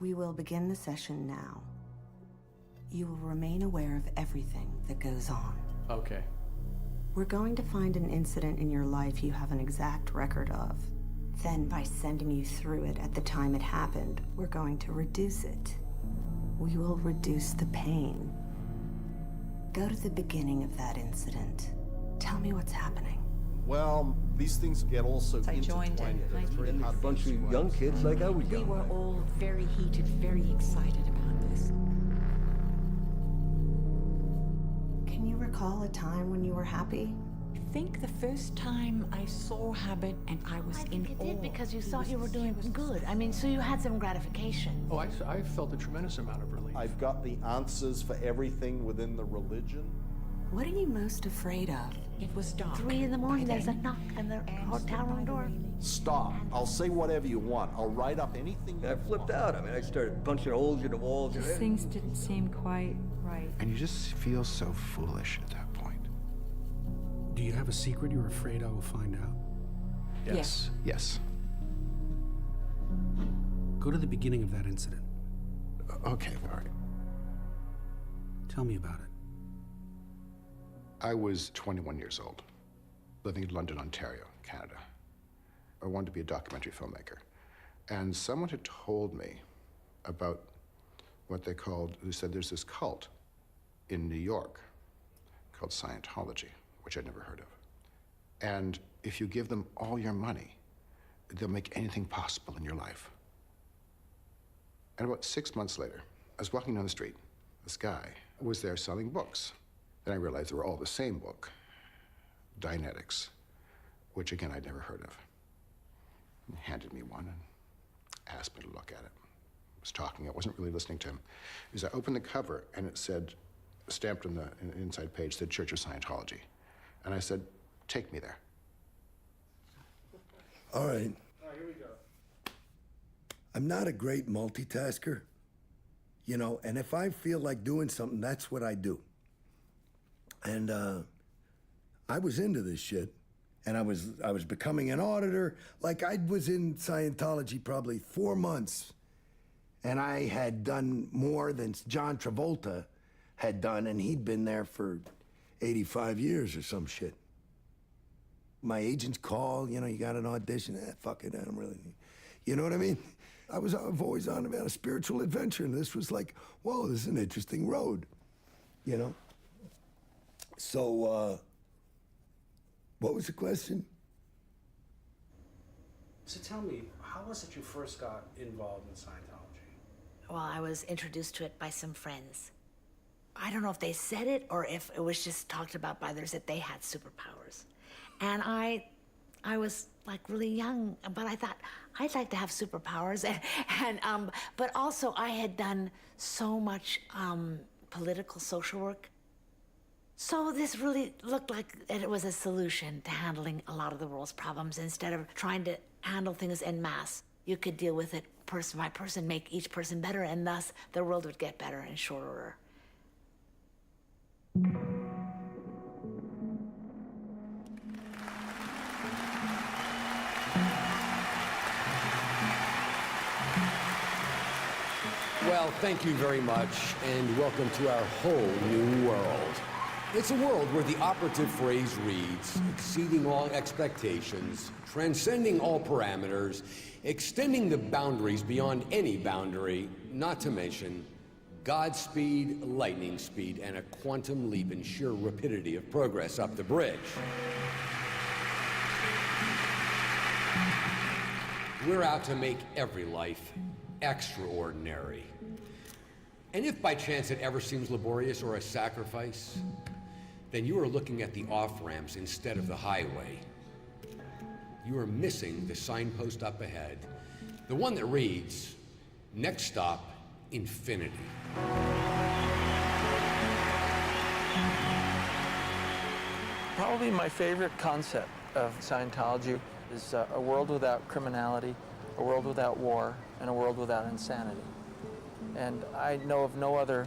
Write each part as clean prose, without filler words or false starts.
We will begin the session now. You will remain aware of everything that goes on. Okay. We're going to find an incident in your life you have an exact record of. Then, by sending you through it at the time it happened, we're going to reduce it. We will reduce the pain. Go to the beginning of that incident. Tell me what's happening. Well, these things get also I joined in intertwined. A bunch of young kids like I was We young. were all very heated, very excited about this. Can you recall a time when you were happy? I think the first time I saw Habit and I was in awe. You did because you thought you were doing He was good. I mean, so you had some gratification. Oh, I felt a tremendous amount of relief. I've got the answers for everything within the religion. What are you most afraid of? It was dark. 3 in the morning, by there's a then. knock on the Anne hotel stood by room the door. railing. Stop. I'll say whatever you want. I'll write up anything you I flipped want. out. I mean, I started punching holes in the walls. And Things didn't seem quite right. And you just feel so foolish at that point. Do you have a secret you're afraid I will find out? Yes. Yes. Go to the beginning of that incident. Okay, all right. Tell me about it. I was 21 years old, living in London, Ontario, Canada. I wanted to be a documentary filmmaker. And someone had told me about what they said there's this cult in New York called Scientology, which I'd never heard of. And if you give them all your money, they'll make anything possible in your life. And about 6 months later, I was walking down the street. This guy was there selling books. Then I realized they were all the same book, Dianetics, which again, I'd never heard of. He handed me one and asked me to look at it. I was talking, I wasn't really listening to him. Because I opened the cover and it said, stamped on the inside page, said Church of Scientology. And I said, take me there. All right. All right, here we go. I'm not a great multitasker, you know, and if I feel like doing something, that's what I do. And I was into this shit, and I was becoming an auditor. Like, I was in Scientology probably 4 months, and I had done more than John Travolta had done, and he'd been there for 85 years or some shit. My agents call, you know, you got an audition, fuck it, I don't really, you know what I mean? I've always on about a spiritual adventure, and this was like, whoa, this is an interesting road, you know? So, what was the question? So tell me, how was it you first got involved in Scientology? Well, I was introduced to it by some friends. I don't know if they said it or if it was just talked about by others that they had superpowers. And I was like really young, but I thought I'd like to have superpowers. But also I had done so much political social work. So this really looked like it was a solution to handling a lot of the world's problems. Instead of trying to handle things en masse, you could deal with it person by person, make each person better, and thus the world would get better in short order. Well, thank you very much, and welcome to our whole new world. It's a world where the operative phrase reads, exceeding all expectations, transcending all parameters, extending the boundaries beyond any boundary, not to mention Godspeed, lightning speed, and a quantum leap in sheer rapidity of progress up the bridge. We're out to make every life extraordinary. And if by chance it ever seems laborious or a sacrifice, then you are looking at the off-ramps instead of the highway. You are missing the signpost up ahead, the one that reads, next stop, infinity. Probably my favorite concept of Scientology is a world without criminality, a world without war, and a world without insanity. And I know of no other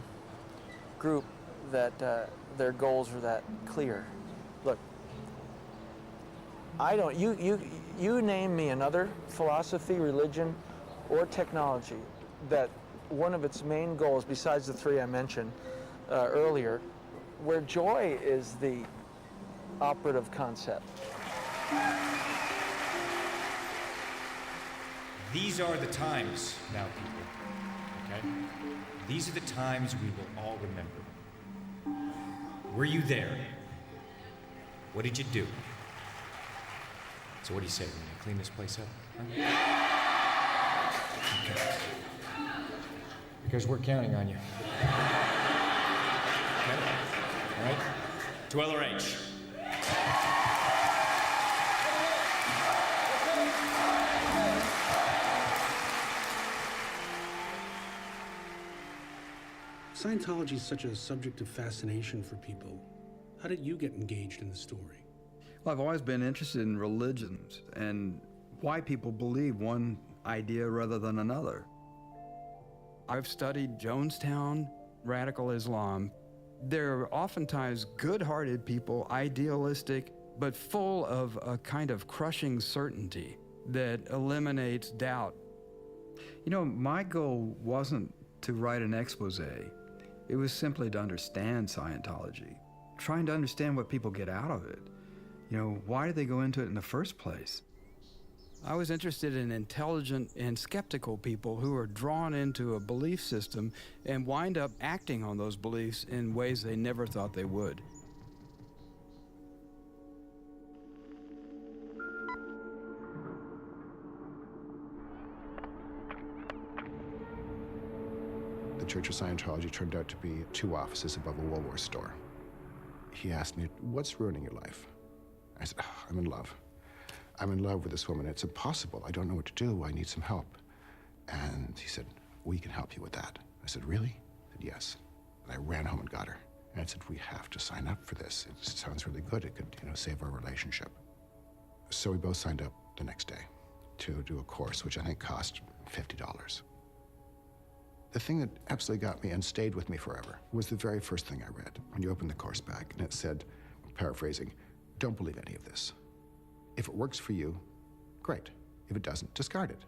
group that their goals are that clear. Look, you name me another philosophy, religion, or technology that one of its main goals, besides the three I mentioned earlier, where joy is the operative concept. These are the times now, people, okay? These are the times we will all remember. Were you there? What did you do? So what do you say, we're gonna clean this place up? Huh? Okay. Because we're counting on you. Okay? All right? To LRH. Scientology is such a subject of fascination for people. How did you get engaged in the story? Well, I've always been interested in religions and why people believe one idea rather than another. I've studied Jonestown, radical Islam. They're oftentimes good-hearted people, idealistic, but full of a kind of crushing certainty that eliminates doubt. You know, my goal wasn't to write an expose. It was simply to understand Scientology, trying to understand what people get out of it. You know, why do they go into it in the first place? I was interested in intelligent and skeptical people who are drawn into a belief system and wind up acting on those beliefs in ways they never thought they would. The Church of Scientology turned out to be 2 offices above a Woolworth store. He asked me, what's ruining your life? I said, oh, I'm in love. I'm in love with this woman. It's impossible. I don't know what to do. I need some help. And he said, we can help you with that. I said, really? He said, yes. And I ran home and got her. And I said, we have to sign up for this. It sounds really good. It could, save our relationship. So we both signed up the next day to do a course, which I think cost $50. The thing that absolutely got me and stayed with me forever was the very first thing I read when you opened the course back, and it said, paraphrasing, don't believe any of this. If it works for you, great. If it doesn't, discard it.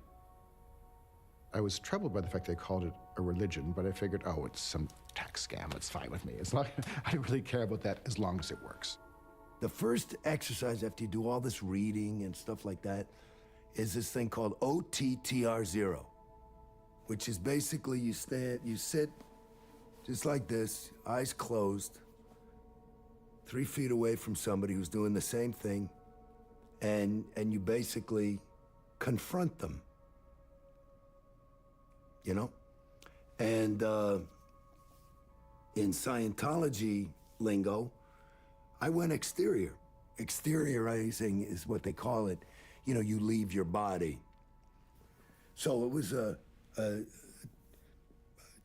I was troubled by the fact they called it a religion, but I figured, oh, it's some tax scam. It's fine with me. It's not, I don't really care about that as long as it works. The first exercise after you do all this reading and stuff like that is this thing called OTTR0, which is basically you sit just like this, eyes closed, 3 feet away from somebody who's doing the same thing, and you basically confront them, And in Scientology lingo, I went exterior. Exteriorizing is what they call it. You leave your body. So it was a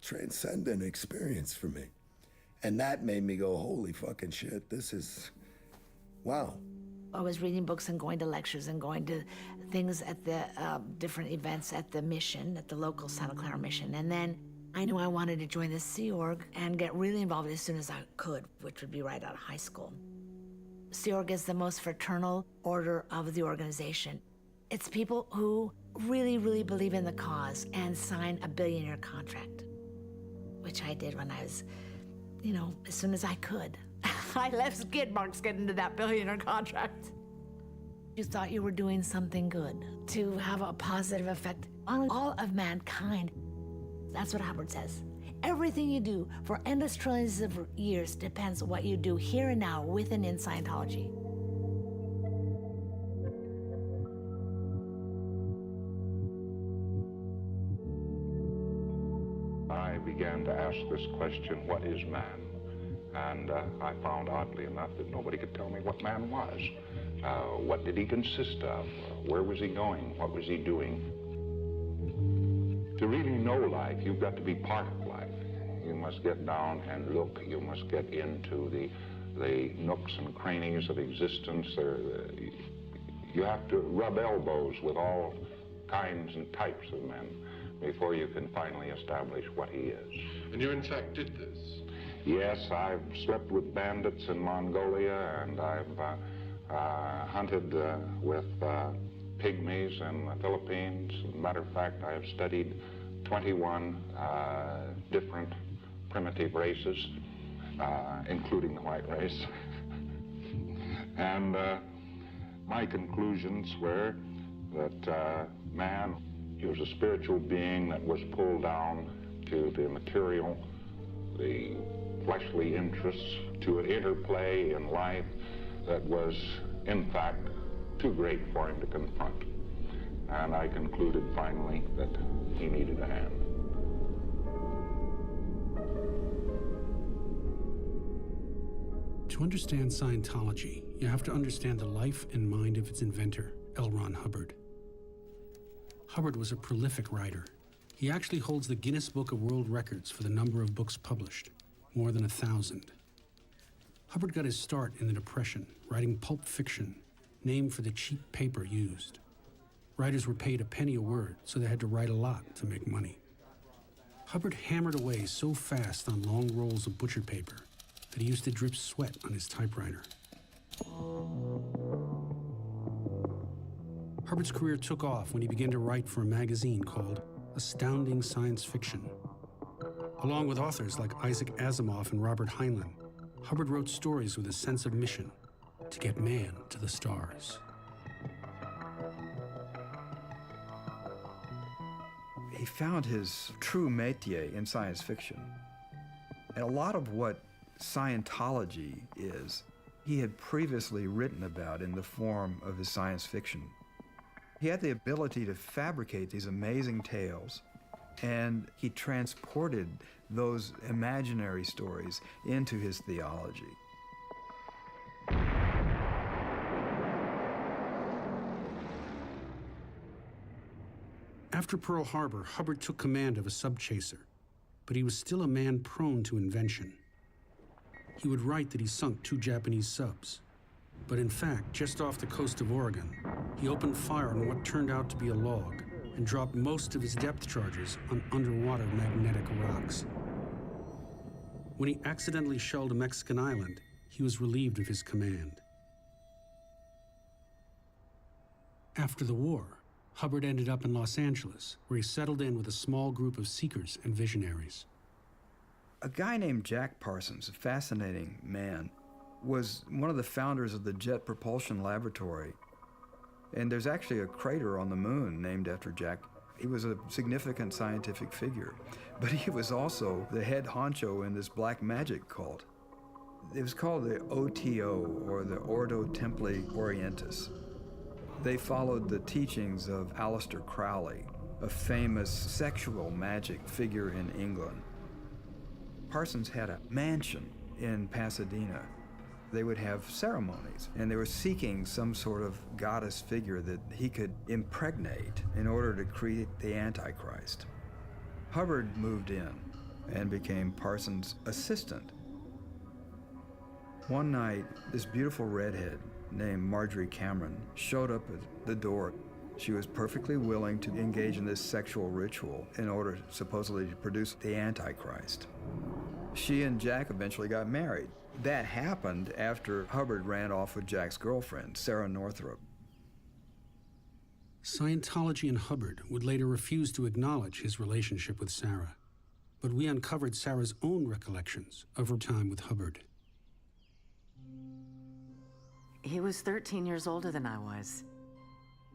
transcendent experience for me. And that made me go, holy fucking shit, this is, wow. I was reading books and going to lectures and going to things at the different events at the mission, at the local Santa Clara mission. And then I knew I wanted to join the Sea Org and get really involved as soon as I could, which would be right out of high school. Sea Org is the most fraternal order of the organization. It's people who really, really believe in the cause and sign a billionaire contract, which I did when I was, as soon as I could. I let skid marks get into that billionaire contract. You thought you were doing something good to have a positive effect on all of mankind. That's what Hubbard says. Everything you do for endless trillions of years depends on what you do here and now with and in Scientology. I began to ask this question, what is man? And I found, oddly enough, that nobody could tell me what man was. What did he consist of? Where was he going? What was he doing? To really know life, you've got to be part of life. You must get down and look. You must get into the nooks and crannies of existence. You have to rub elbows with all kinds and types of men before you can finally establish what he is. And you, in fact, did this? Yes, I've slept with bandits in Mongolia, and I've hunted with pygmies in the Philippines. As a matter of fact, I have studied 21 different primitive races, including the white race. And my conclusions were that man, he was a spiritual being that was pulled down to the material, the fleshly interests, to an interplay in life that was, in fact, too great for him to confront. And I concluded finally that he needed a hand. To understand Scientology, you have to understand the life and mind of its inventor, L. Ron Hubbard. Hubbard was a prolific writer. He actually holds the Guinness Book of World Records for the number of books published, more than 1,000. Hubbard got his start in the Depression, writing pulp fiction, named for the cheap paper used. Writers were paid a penny a word, so they had to write a lot to make money. Hubbard hammered away so fast on long rolls of butcher paper that he used to drip sweat on his typewriter. Hubbard's career took off when he began to write for a magazine called Astounding Science Fiction. Along with authors like Isaac Asimov and Robert Heinlein, Hubbard wrote stories with a sense of mission to get man to the stars. He found his true métier in science fiction. And a lot of what Scientology is, he had previously written about in the form of his science fiction. He had the ability to fabricate these amazing tales, and he transported those imaginary stories into his theology. After Pearl Harbor, Hubbard took command of a subchaser, but he was still a man prone to invention. He would write that he sunk 2 Japanese subs, but in fact, just off the coast of Oregon, he opened fire on what turned out to be a log and dropped most of his depth charges on underwater magnetic rocks. When he accidentally shelled a Mexican island, he was relieved of his command. After the war, Hubbard ended up in Los Angeles, where he settled in with a small group of seekers and visionaries. A guy named Jack Parsons, a fascinating man, was one of the founders of the Jet Propulsion Laboratory. And there's actually a crater on the moon named after Jack. He was a significant scientific figure, but he was also the head honcho in this black magic cult. It was called the OTO, or the Ordo Templi Orientis. They followed the teachings of Aleister Crowley, a famous sexual magic figure in England. Parsons had a mansion in Pasadena. They would have ceremonies, and they were seeking some sort of goddess figure that he could impregnate in order to create the Antichrist. Hubbard moved in and became Parsons' assistant. One night, this beautiful redhead named Marjorie Cameron showed up at the door. She was perfectly willing to engage in this sexual ritual in order supposedly to produce the Antichrist. She and Jack eventually got married. That happened after Hubbard ran off with Jack's girlfriend, Sarah Northrop. Scientology and Hubbard would later refuse to acknowledge his relationship with Sarah, but we uncovered Sarah's own recollections of her time with Hubbard. He was 13 years older than I was.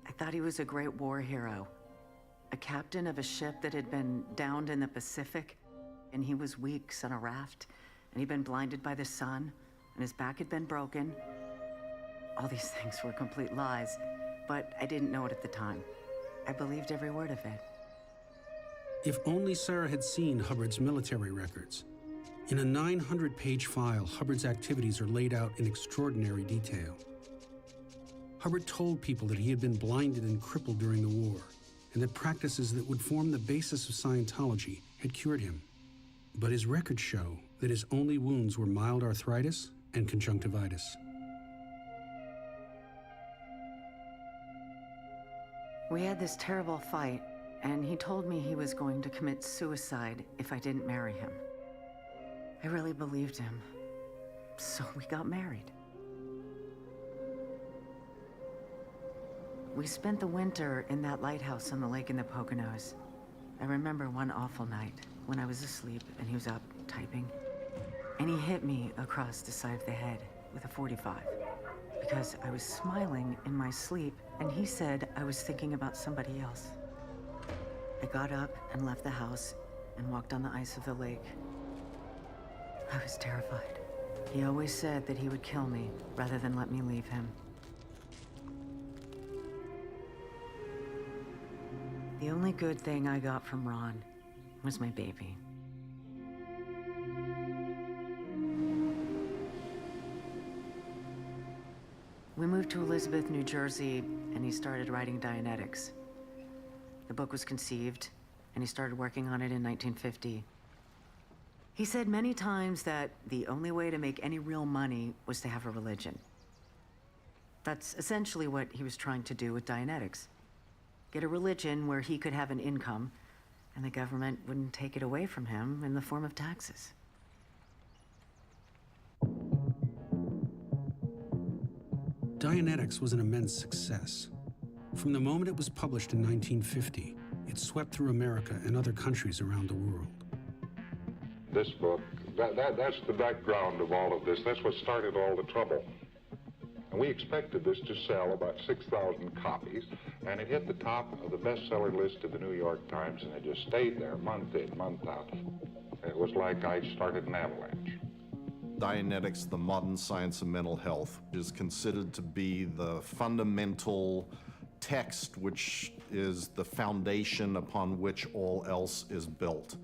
I thought he was a great war hero, a captain of a ship that had been downed in the Pacific, and he was weeks on a raft, and he'd been blinded by the sun, and his back had been broken. All these things were complete lies, but I didn't know it at the time. I believed every word of it. If only Sarah had seen Hubbard's military records. In a 900-page file, Hubbard's activities are laid out in extraordinary detail. Hubbard told people that he had been blinded and crippled during the war, and that practices that would form the basis of Scientology had cured him. But his records show that his only wounds were mild arthritis and conjunctivitis. We had this terrible fight, and he told me he was going to commit suicide if I didn't marry him. I really believed him, so we got married. We spent the winter in that lighthouse on the lake in the Poconos. I remember one awful night when I was asleep and he was up typing, and he hit me across the side of the head with a .45 because I was smiling in my sleep, and he said I was thinking about somebody else. I got up and left the house and walked on the ice of the lake. I was terrified. He always said that he would kill me rather than let me leave him. The only good thing I got from Ron was my baby. We moved to Elizabeth, New Jersey, and he started writing Dianetics. The book was conceived, and he started working on it in 1950. He said many times that the only way to make any real money was to have a religion. That's essentially what he was trying to do with Dianetics. Get a religion where he could have an income, and the government wouldn't take it away from him in the form of taxes. Dianetics was an immense success. From the moment it was published in 1950, it swept through America and other countries around the world. This book, that's the background of all of this. That's what started all the trouble. And we expected this to sell about 6,000 copies, and it hit the top of the bestseller list of the New York Times, and it just stayed there month in, month out. It was like I started an avalanche. Dianetics, the Modern Science of Mental Health, is considered to be the fundamental text which is the foundation upon which all else is built.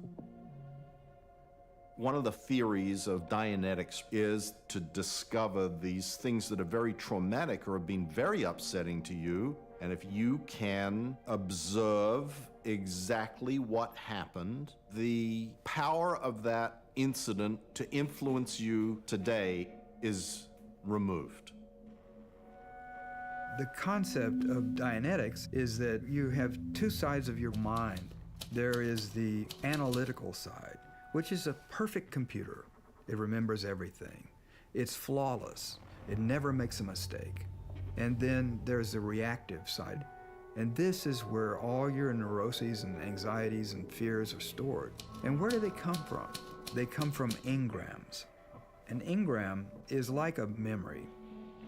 One of the theories of Dianetics is to discover these things that are very traumatic or have been very upsetting to you, and if you can observe exactly what happened, the power of that incident to influence you today is removed. The concept of Dianetics is that you have two sides of your mind. There is the analytical side, which is a perfect computer. It remembers everything. It's flawless. It never makes a mistake. And then there's the reactive side. And this is where all your neuroses and anxieties and fears are stored. And where do they come from? They come from engrams. An engram is like a memory.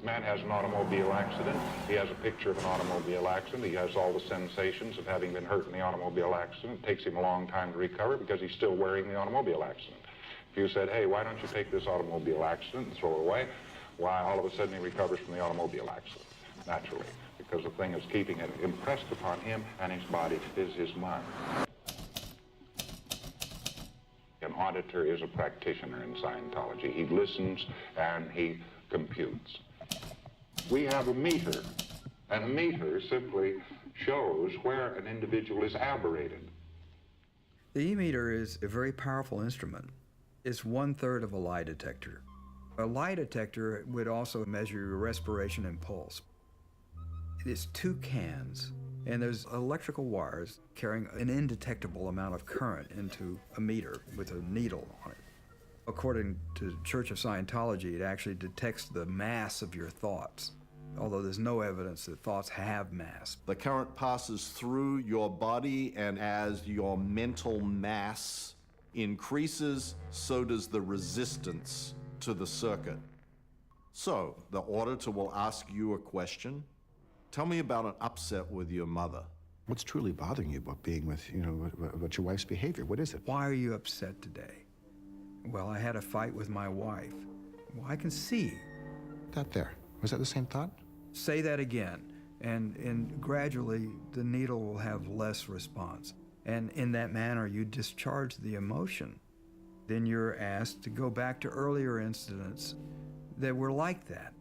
Man has an automobile accident. He has a picture of an automobile accident. He has all the sensations of having been hurt in the automobile accident. It takes him a long time to recover because he's still wearing the automobile accident. If you said, hey, why don't you take this automobile accident and throw it away? Why, all of a sudden he recovers from the automobile accident, naturally, because the thing that's keeping it impressed upon him and his body is his mind. An auditor is a practitioner in Scientology. He listens and he computes. We have a meter, and a meter simply shows where an individual is aberrated. The e-meter is a very powerful instrument. It's 1/3 of a lie detector. A lie detector would also measure your respiration and pulse. It's 2 cans, and there's electrical wires carrying an indetectable amount of current into a meter with a needle on it. According to Church of Scientology, it actually detects the mass of your thoughts, although there's no evidence that thoughts have mass. The current passes through your body, and as your mental mass increases, so does the resistance to the circuit. So, the auditor will ask you a question. Tell me about an upset with your mother. What's truly bothering you about being with, about your wife's behavior? What is it? Why are you upset today? Well, I had a fight with my wife. Well, I can see. That there. Was that the same thought? Say that again, and gradually the needle will have less response. And in that manner, you discharge the emotion. Then you're asked to go back to earlier incidents that were like that.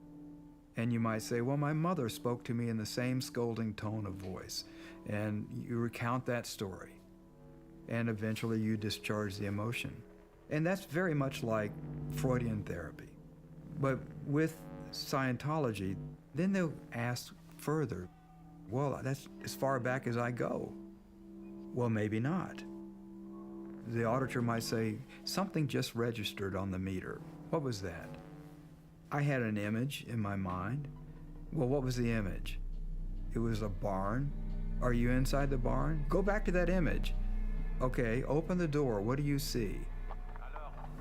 And you might say, well, my mother spoke to me in the same scolding tone of voice. And you recount that story. And eventually you discharge the emotion. And that's very much like Freudian therapy. But with Scientology, then they'll ask further, well, that's as far back as I go. Well, maybe not. The auditor might say, something just registered on the meter. What was that? I had an image in my mind. Well, what was the image? It was a barn. Are you inside the barn? Go back to that image. Okay, open the door. What do you see?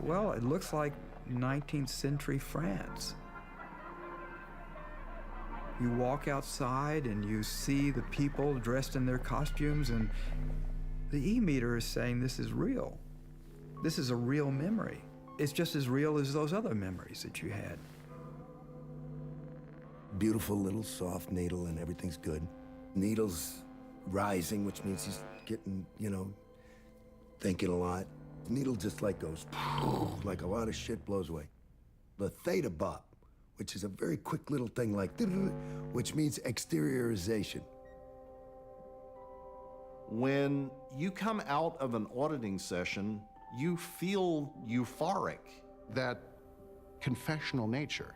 Well, it looks like 19th century France. You walk outside and you see the people dressed in their costumes, and the e-meter is saying this is real. This is a real memory. It's just as real as those other memories that you had. Beautiful little soft needle and everything's good. Needle's rising, which means he's getting, thinking a lot. Needle just like goes, like a lot of shit blows away. The theta bop, which is a very quick little thing like, which means exteriorization. When you come out of an auditing session, you feel euphoric. That confessional nature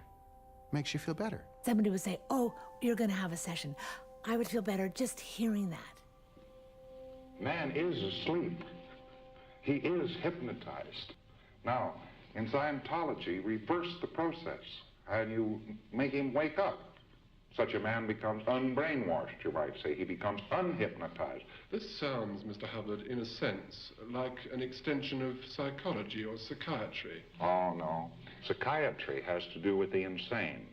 makes you feel better. Somebody would say, oh, you're going to have a session. I would feel better just hearing that. Man is asleep. He is hypnotized. Now, in Scientology, reverse the process, and you make him wake up. Such a man becomes unbrainwashed, you might say. He becomes unhypnotized. This sounds, Mr. Hubbard, in a sense, like an extension of psychology or psychiatry. Oh, no. Psychiatry has to do with the insane,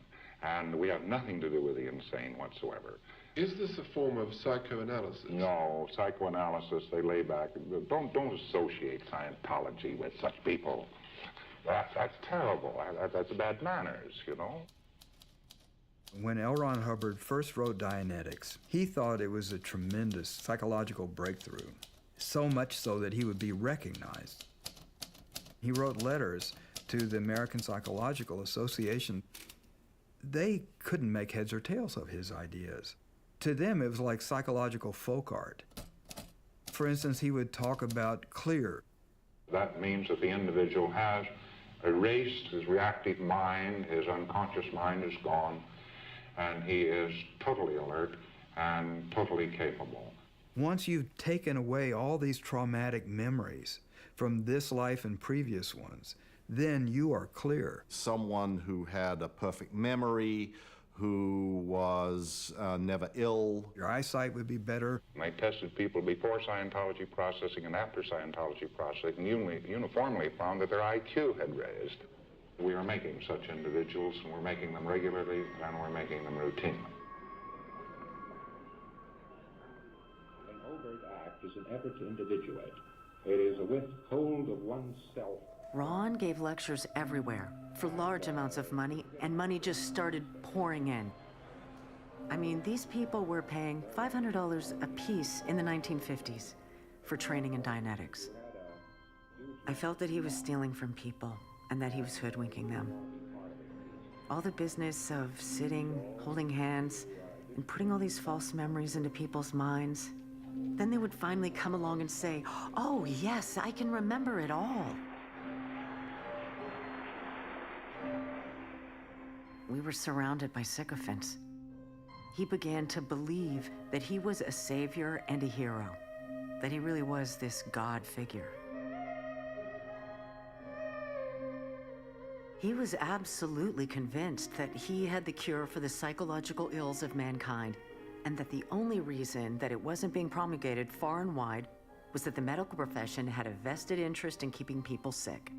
and we have nothing to do with the insane whatsoever. Is this a form of psychoanalysis? No, psychoanalysis, they lay back. Don't associate Scientology with such people. That's terrible. That's bad manners, When L. Ron Hubbard first wrote Dianetics, he thought it was a tremendous psychological breakthrough, so much so that he would be recognized. He wrote letters to the American Psychological Association. They couldn't make heads or tails of his ideas. To them, it was like psychological folk art. For instance, he would talk about clear. That means that the individual has erased his reactive mind, his unconscious mind is gone, and he is totally alert and totally capable. Once you've taken away all these traumatic memories from this life and previous ones, then you are clear. Someone who had a perfect memory, who was never ill. Your eyesight would be better. They tested people before Scientology processing and after Scientology processing, and uniformly found that their IQ had raised. We are making such individuals, and we're making them regularly, and we're making them routinely. An overt act is an effort to individuate. It is a withhold of oneself. Ron gave lectures everywhere for large amounts of money, and money just started pouring in. I mean, these people were paying $500 a piece in the 1950s for training in Dianetics. I felt that he was stealing from people and that he was hoodwinking them. All the business of sitting, holding hands, and putting all these false memories into people's minds. Then they would finally come along and say, oh, yes, I can remember it all. We were surrounded by sycophants. He began to believe that he was a savior and a hero, that he really was this God figure. He was absolutely convinced that he had the cure for the psychological ills of mankind, and that the only reason that it wasn't being promulgated far and wide was that the medical profession had a vested interest in keeping people sick.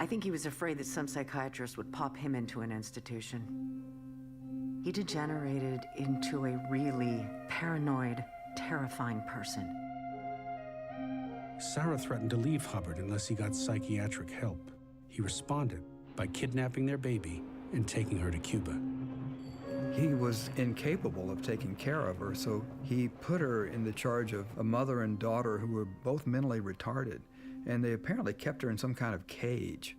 I think he was afraid that some psychiatrist would pop him into an institution. He degenerated into a really paranoid, terrifying person. Sarah threatened to leave Hubbard unless he got psychiatric help. He responded by kidnapping their baby and taking her to Cuba. He was incapable of taking care of her, so he put her in the charge of a mother and daughter who were both mentally retarded, and they apparently kept her in some kind of cage.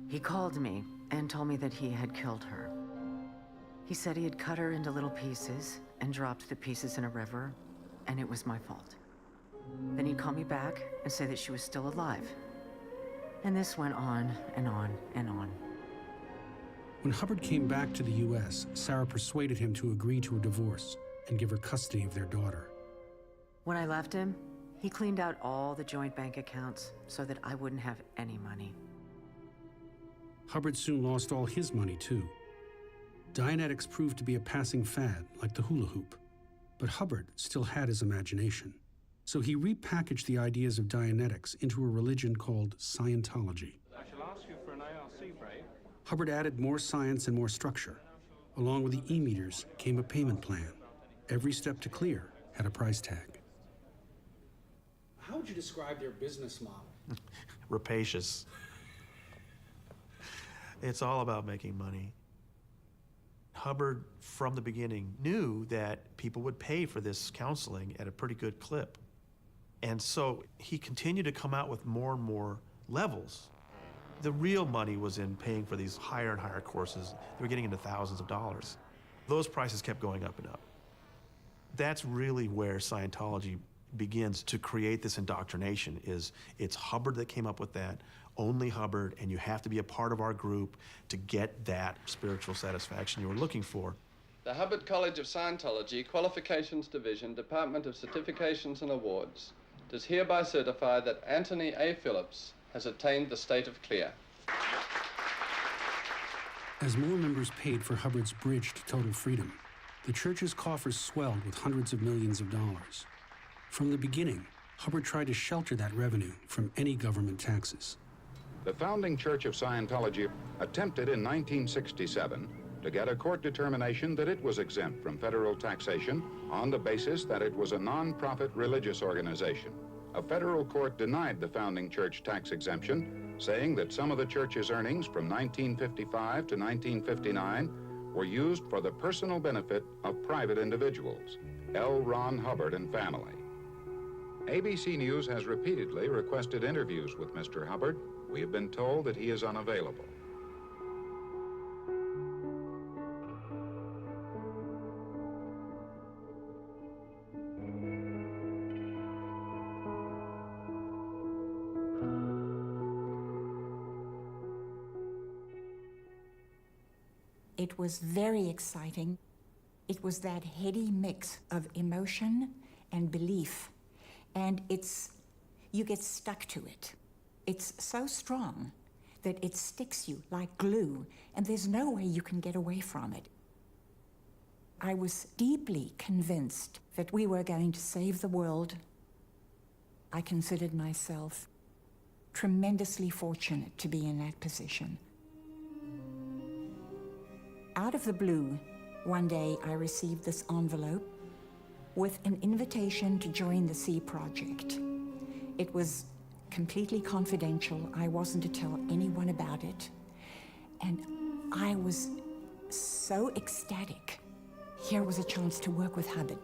He called me and told me that he had killed her. He said he had cut her into little pieces and dropped the pieces in a river, and it was my fault. Then he'd call me back and say that she was still alive. And this went on and on and on. When Hubbard came back to the U.S., Sarah persuaded him to agree to a divorce and give her custody of their daughter. When I left him, he cleaned out all the joint bank accounts so that I wouldn't have any money. Hubbard soon lost all his money, too. Dianetics proved to be a passing fad, like the hula hoop. But Hubbard still had his imagination. So he repackaged the ideas of Dianetics into a religion called Scientology. I shall ask you for an ARC break. Hubbard added more science and more structure. Along with the e-meters came a payment plan. Every step to clear had a price tag. How would you describe their business model? Rapacious. It's all about making money. Hubbard, from the beginning, knew that people would pay for this counseling at a pretty good clip. And so he continued to come out with more and more levels. The real money was in paying for these higher and higher courses. They were getting into thousands of dollars. Those prices kept going up and up. That's really where Scientology begins to create this indoctrination. It's Hubbard that came up with that, only Hubbard, and you have to be a part of our group to get that spiritual satisfaction you were looking for. The Hubbard College of Scientology, Qualifications Division, Department of Certifications and Awards, does hereby certify that Anthony A. Phillips has attained the state of clear. As more members paid for Hubbard's bridge to total freedom, the church's coffers swelled with hundreds of millions of dollars. From the beginning, Hubbard tried to shelter that revenue from any government taxes. The founding Church of Scientology attempted in 1967 to get a court determination that it was exempt from federal taxation on the basis that it was a non-profit religious organization. A federal court denied the founding church tax exemption, saying that some of the church's earnings from 1955 to 1959 were used for the personal benefit of private individuals, L. Ron Hubbard and family. ABC News has repeatedly requested interviews with Mr. Hubbard. We have been told that he is unavailable. It was very exciting. It was that heady mix of emotion and belief. And you get stuck to it. It's so strong that it sticks you like glue, and there's no way you can get away from it. I was deeply convinced that we were going to save the world. I considered myself tremendously fortunate to be in that position. Out of the blue, one day I received this envelope with an invitation to join the Sea Project. It was completely confidential. I wasn't to tell anyone about it. And I was so ecstatic. Here was a chance to work with Hubbard.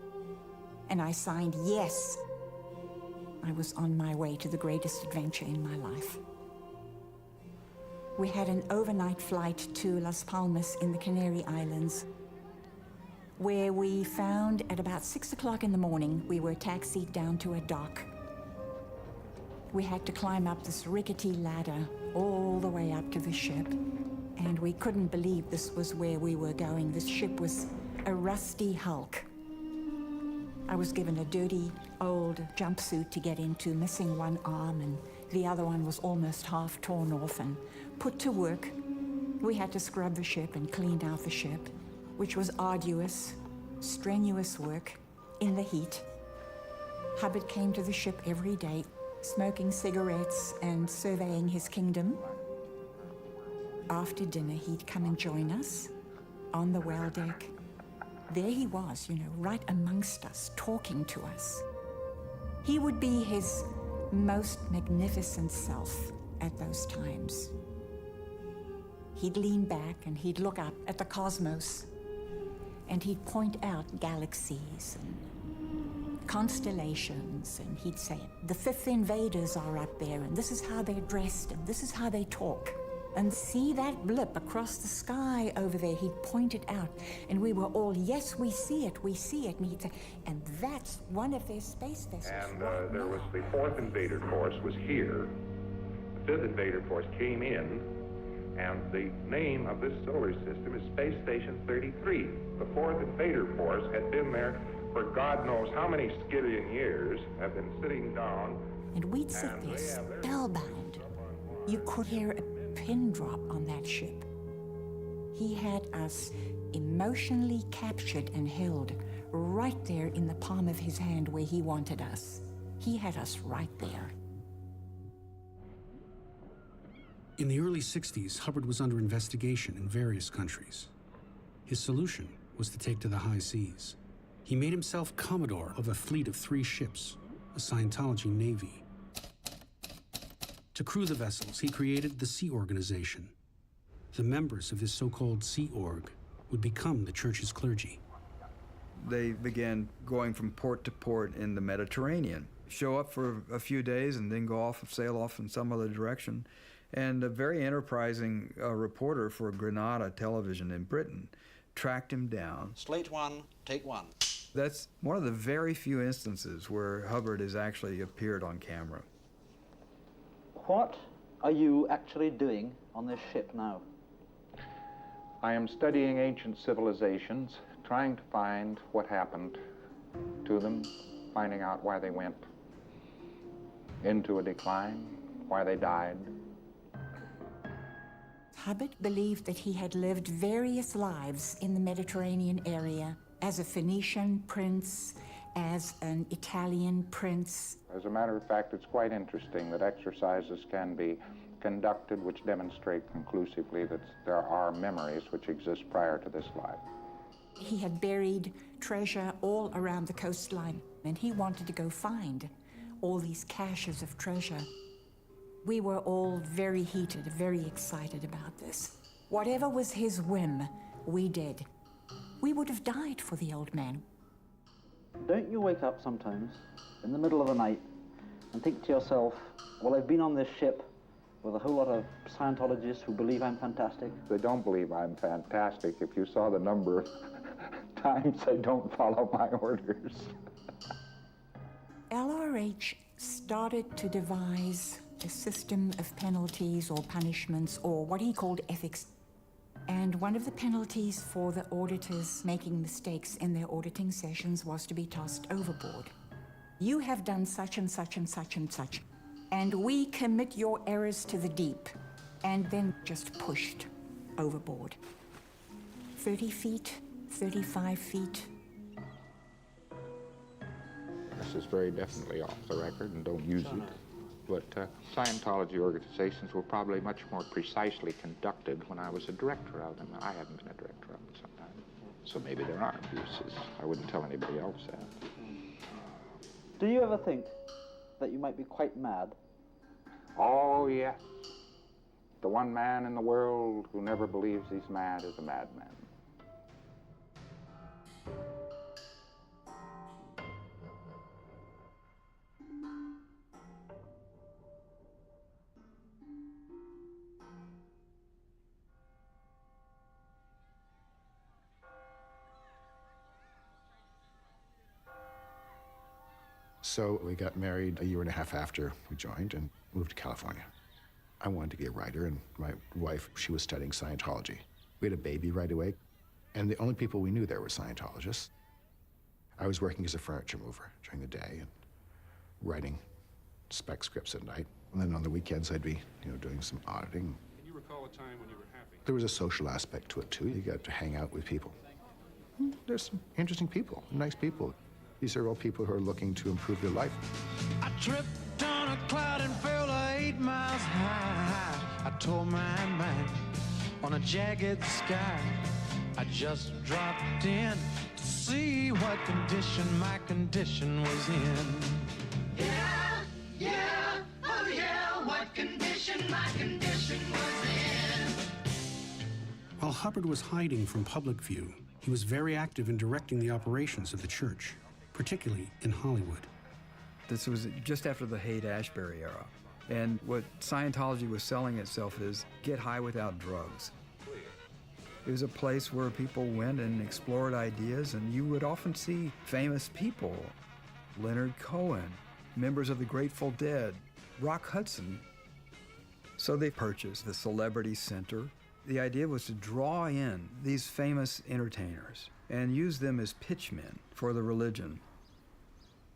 And I signed yes. I was on my way to the greatest adventure in my life. We had an overnight flight to Las Palmas in the Canary Islands, where we found at about 6 o'clock in the morning, we were taxied down to a dock. We had to climb up this rickety ladder all the way up to the ship, and we couldn't believe this was where we were going. This ship was a rusty hulk. I was given a dirty, old jumpsuit to get into, missing one arm, and the other one was almost half torn off, and put to work. We had to scrub the ship and clean out the ship, which was arduous, strenuous work in the heat. Hubbard came to the ship every day, smoking cigarettes and surveying his kingdom. After dinner, he'd come and join us on the well deck. There he was, right amongst us, talking to us. He would be his most magnificent self at those times. He'd lean back and he'd look up at the cosmos, and he'd point out galaxies and constellations, and he'd say, the fifth invaders are up there, and this is how they're dressed, and this is how they talk. And see that blip across the sky over there? He'd point it out, and we were all, yes, we see it, we see it. And he'd say, and that's one of their space vessels. And there was the fourth invader force was here. The fifth invader force came in, and the name of this solar system is Space Station 33. The fourth invader force had been there for God knows how many skillion years, have been sitting down. And we'd sit there spellbound. You could hear a pin drop on that ship. He had us emotionally captured and held right there in the palm of his hand where he wanted us. He had us right there. In the early 60s, Hubbard was under investigation in various countries. His solution was to take to the high seas. He made himself Commodore of a fleet of 3 ships, a Scientology navy. To crew the vessels, he created the Sea Organization. The members of this so-called Sea Org would become the church's clergy. They began going from port to port in the Mediterranean, show up for a few days and then go off, sail off in some other direction. And a very enterprising reporter for Granada Television in Britain tracked him down. Slate 1, take 1. That's one of the very few instances where Hubbard has actually appeared on camera. What are you actually doing on this ship now? I am studying ancient civilizations, trying to find what happened to them, finding out why they went into a decline, why they died. Hubbard believed that he had lived various lives in the Mediterranean area as a Phoenician prince, as an Italian prince. As a matter of fact, it's quite interesting that exercises can be conducted which demonstrate conclusively that there are memories which exist prior to this life. He had buried treasure all around the coastline, and he wanted to go find all these caches of treasure. We were all very heated, very excited about this. Whatever was his whim, we did. We would have died for the old man. Don't you wake up sometimes in the middle of the night and think to yourself, well, I've been on this ship with a whole lot of Scientologists who believe I'm fantastic? They don't believe I'm fantastic. If you saw the number of times they don't follow my orders. LRH started to devise a system of penalties or punishments, or what he called ethics. And one of the penalties for the auditors making mistakes in their auditing sessions was to be tossed overboard. You have done such and such and such and such, and we commit your errors to the deep, and then just pushed overboard. 30 feet, 35 feet. This is very definitely off the record, and don't use it. But Scientology organizations were probably much more precisely conducted when I was a director of them. I haven't been a director of them sometimes. So maybe there are abuses. I wouldn't tell anybody else that. Do you ever think that you might be quite mad? Oh, yes. The one man in the world who never believes he's mad is a madman. So we got married a year and a half after we joined and moved to California. I wanted to be a writer, and my wife, she was studying Scientology. We had a baby right away, and the only people we knew there were Scientologists. I was working as a furniture mover during the day and writing spec scripts at night. And then on the weekends, I'd be, doing some auditing. Can you recall a time when you were happy? There was a social aspect to it, too. You got to hang out with people. There's some interesting people, nice people. These are all people who are looking to improve their life. I tripped on a cloud and fell 8 miles high. I tore my mind on a jagged sky. I just dropped in to see what condition my condition was in. Yeah, oh yeah, what condition my condition was in. While Hubbard was hiding from public view, he was very active in directing the operations of the church, particularly in Hollywood. This was just after the Haight-Ashbury era. And what Scientology was selling itself is get high without drugs. It was a place where people went and explored ideas, and you would often see famous people. Leonard Cohen, members of the Grateful Dead, Rock Hudson. So they purchased the Celebrity Center. The idea was to draw in these famous entertainers and use them as pitchmen for the religion.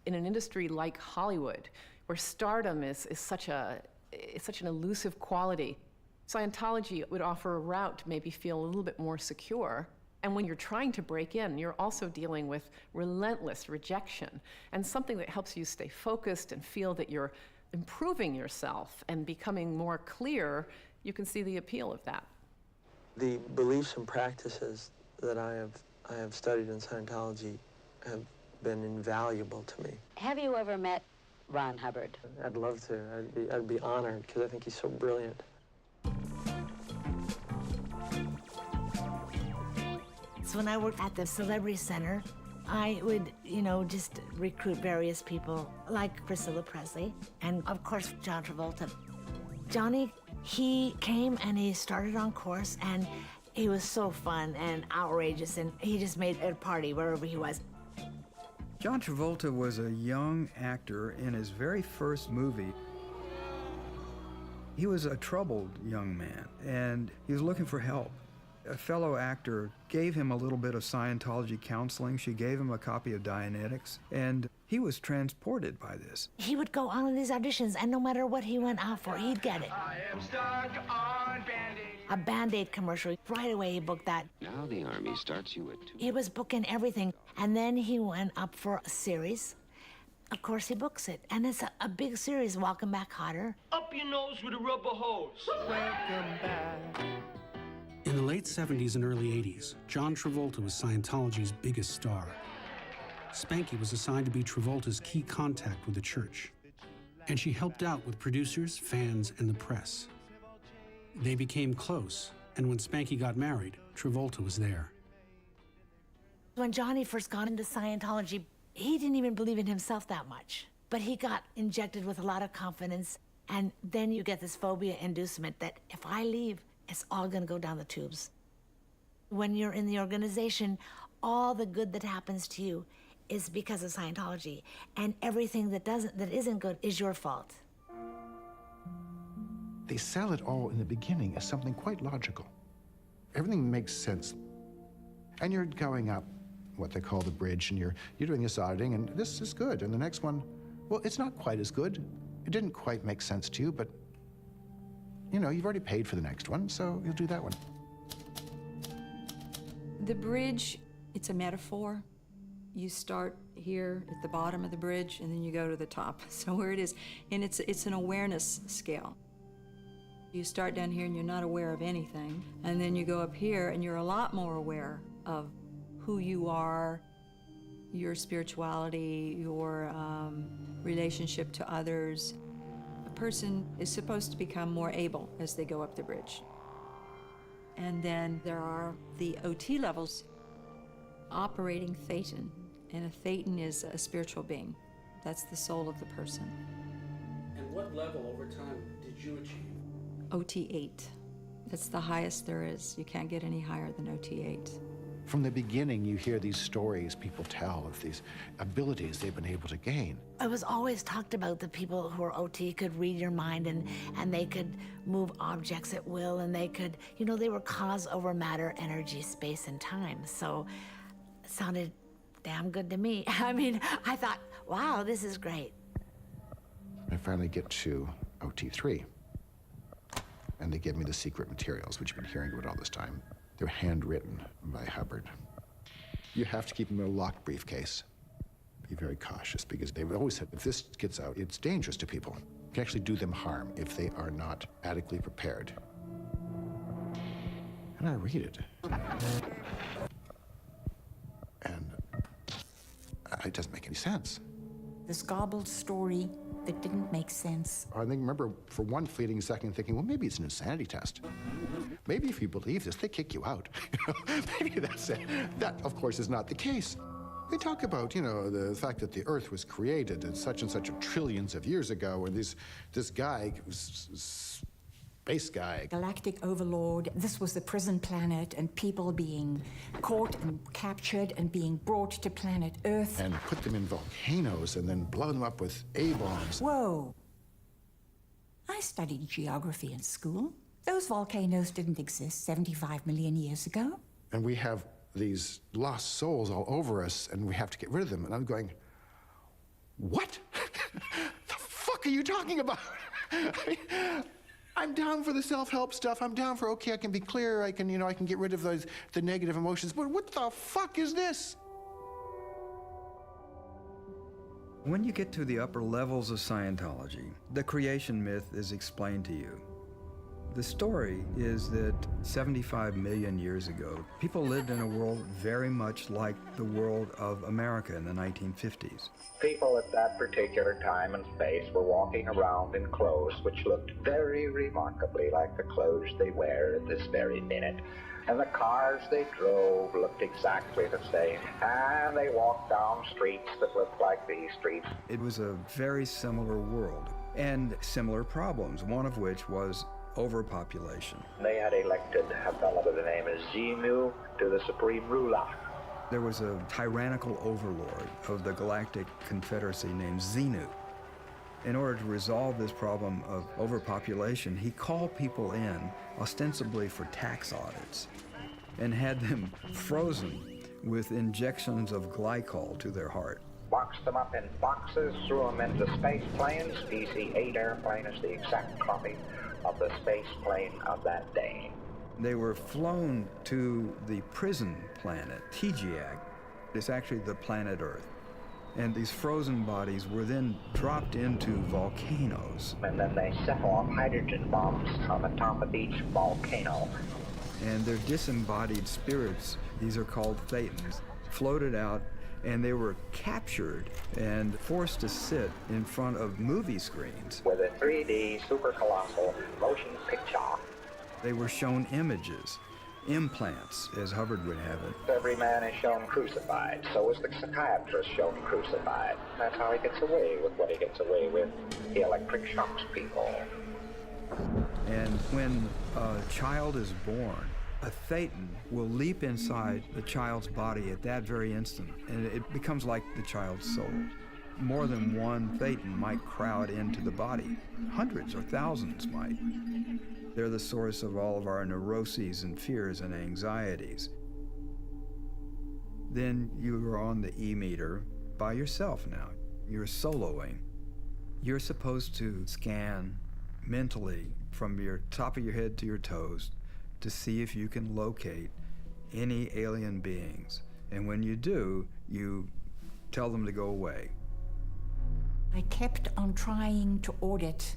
In an industry like Hollywood, where stardom is such an elusive quality, Scientology would offer a route to maybe feel a little bit more secure And when you're trying to break in, you're also dealing with relentless rejection and something that helps you stay focused and feel that you're improving yourself and becoming more clear. You can see the appeal of that. The beliefs and practices that I have studied in Scientology have been invaluable to me. Have you ever met Ron Hubbard? I'd love to. I'd be honored because I think he's so brilliant. So when I worked at the Celebrity Center, I would, just recruit various people like Priscilla Presley and, of course, John Travolta. Johnny, he came and he started on course, and he was so fun and outrageous, and he just made a party wherever he was. John Travolta was a young actor in his very first movie. He was a troubled young man, and he was looking for help. A fellow actor gave him a little bit of Scientology counseling. She gave him a copy of Dianetics, and he was transported by this. He would go on these auditions, and no matter what he went out for, he'd get it. I am stuck on Band-Aid. A Band-Aid commercial, right away he booked that. Now the Army starts you at 2. He was booking everything, and then he went up for a series. Of course, he books it, and it's a big series, Welcome Back Kotter. Up your nose with a rubber hose. Welcome back. In the late 70s and early 80s, John Travolta was Scientology's biggest star. Spanky was assigned to be Travolta's key contact with the church, and she helped out with producers, fans, and the press. They became close, and when Spanky got married, Travolta was there. When Johnny first got into Scientology, he didn't even believe in himself that much, but he got injected with a lot of confidence, and then you get this phobia inducement that if I leave, it's all gonna go down the tubes. When you're in the organization, all the good that happens to you is because of Scientology, and everything that isn't good is your fault. They sell it all in the beginning as something quite logical. Everything makes sense. And you're going up what they call the bridge, and you're doing this auditing, and this is good, and the next one, well, it's not quite as good. It didn't quite make sense to you, but you've already paid for the next one, so you'll do that one. The bridge, it's a metaphor. You start here at the bottom of the bridge, and then you go to the top. So where it is, and it's an awareness scale. You start down here and you're not aware of anything, and then you go up here and you're a lot more aware of who you are, your spirituality, your relationship to others. A person is supposed to become more able as they go up the bridge. And then there are the OT levels, operating Thetan. And a Thetan is a spiritual being. That's the soul of the person. And what level over time did you achieve? OT 8. That's the highest there is. You can't get any higher than OT 8. From the beginning, you hear these stories people tell of these abilities they've been able to gain. It was always talked about the people who were OT could read your mind, and they could move objects at will, and they could, they were cause over matter, energy, space, and time. So it sounded damn good to me. I mean, I thought, wow, this is great. I finally get to OT 3, and they give me the secret materials, which you've been hearing about all this time. They're handwritten by Hubbard. You have to keep them in a locked briefcase. Be very cautious, because they've always said if this gets out, it's dangerous to people. It can actually do them harm if they are not adequately prepared. And I read it. And it doesn't make any sense. This garbled story that didn't make sense. I remember for one fleeting second thinking, well, maybe it's an insanity test. Maybe if you believe this, they kick you out. Maybe that's it. That, of course, is not the case. They talk about, the fact that the Earth was created at such and such trillions of years ago, and this guy, space guy. Galactic overlord. This was the prison planet, and people being caught and captured and being brought to planet Earth. And put them in volcanoes and then blow them up with A-bombs. Whoa. I studied geography in school. Those volcanoes didn't exist 75 million years ago. And we have these lost souls all over us, and we have to get rid of them. And I'm going, what? The fuck are you talking about? I'm down for the self-help stuff. I'm down for, okay, I can be clear. I can, I can get rid of the negative emotions. But what the fuck is this? When you get to the upper levels of Scientology, the creation myth is explained to you. The story is that 75 million years ago, people lived in a world very much like the world of America in the 1950s. People at that particular time and space were walking around in clothes which looked very remarkably like the clothes they wear at this very minute. And the cars they drove looked exactly the same. And they walked down streets that looked like these streets. It was a very similar world and similar problems, one of which was overpopulation. They had elected a fellow by the name of Xenu to the supreme ruler. There was a tyrannical overlord of the Galactic Confederacy named Xenu. In order to resolve this problem of overpopulation, he called people in, ostensibly for tax audits, and had them frozen with injections of glycol to their heart. Boxed them up in boxes, threw them into space planes. DC-8 airplane is the exact copy of the space plane of that day. They were flown to the prison planet, Tidied. It's actually the planet Earth. And these frozen bodies were then dropped into volcanoes. And then they set off hydrogen bombs on the top of each volcano. And their disembodied spirits, these are called thetans, floated out, and they were captured and forced to sit in front of movie screens. With a 3D super colossal motion picture. They were shown images, implants, as Hubbard would have it. Every man is shown crucified. So is the psychiatrist shown crucified. That's how he gets away with what he gets away with. He electric shocks people. And when a child is born, a thetan will leap inside the child's body at that very instant, and it becomes like the child's soul. More than one thetan might crowd into the body. Hundreds or thousands might. They're the source of all of our neuroses and fears and anxieties. Then you are on the E-meter by yourself now. You're soloing. You're supposed to scan mentally from your top of your head to your toes to see if you can locate any alien beings. And when you do, you tell them to go away. I kept on trying to audit.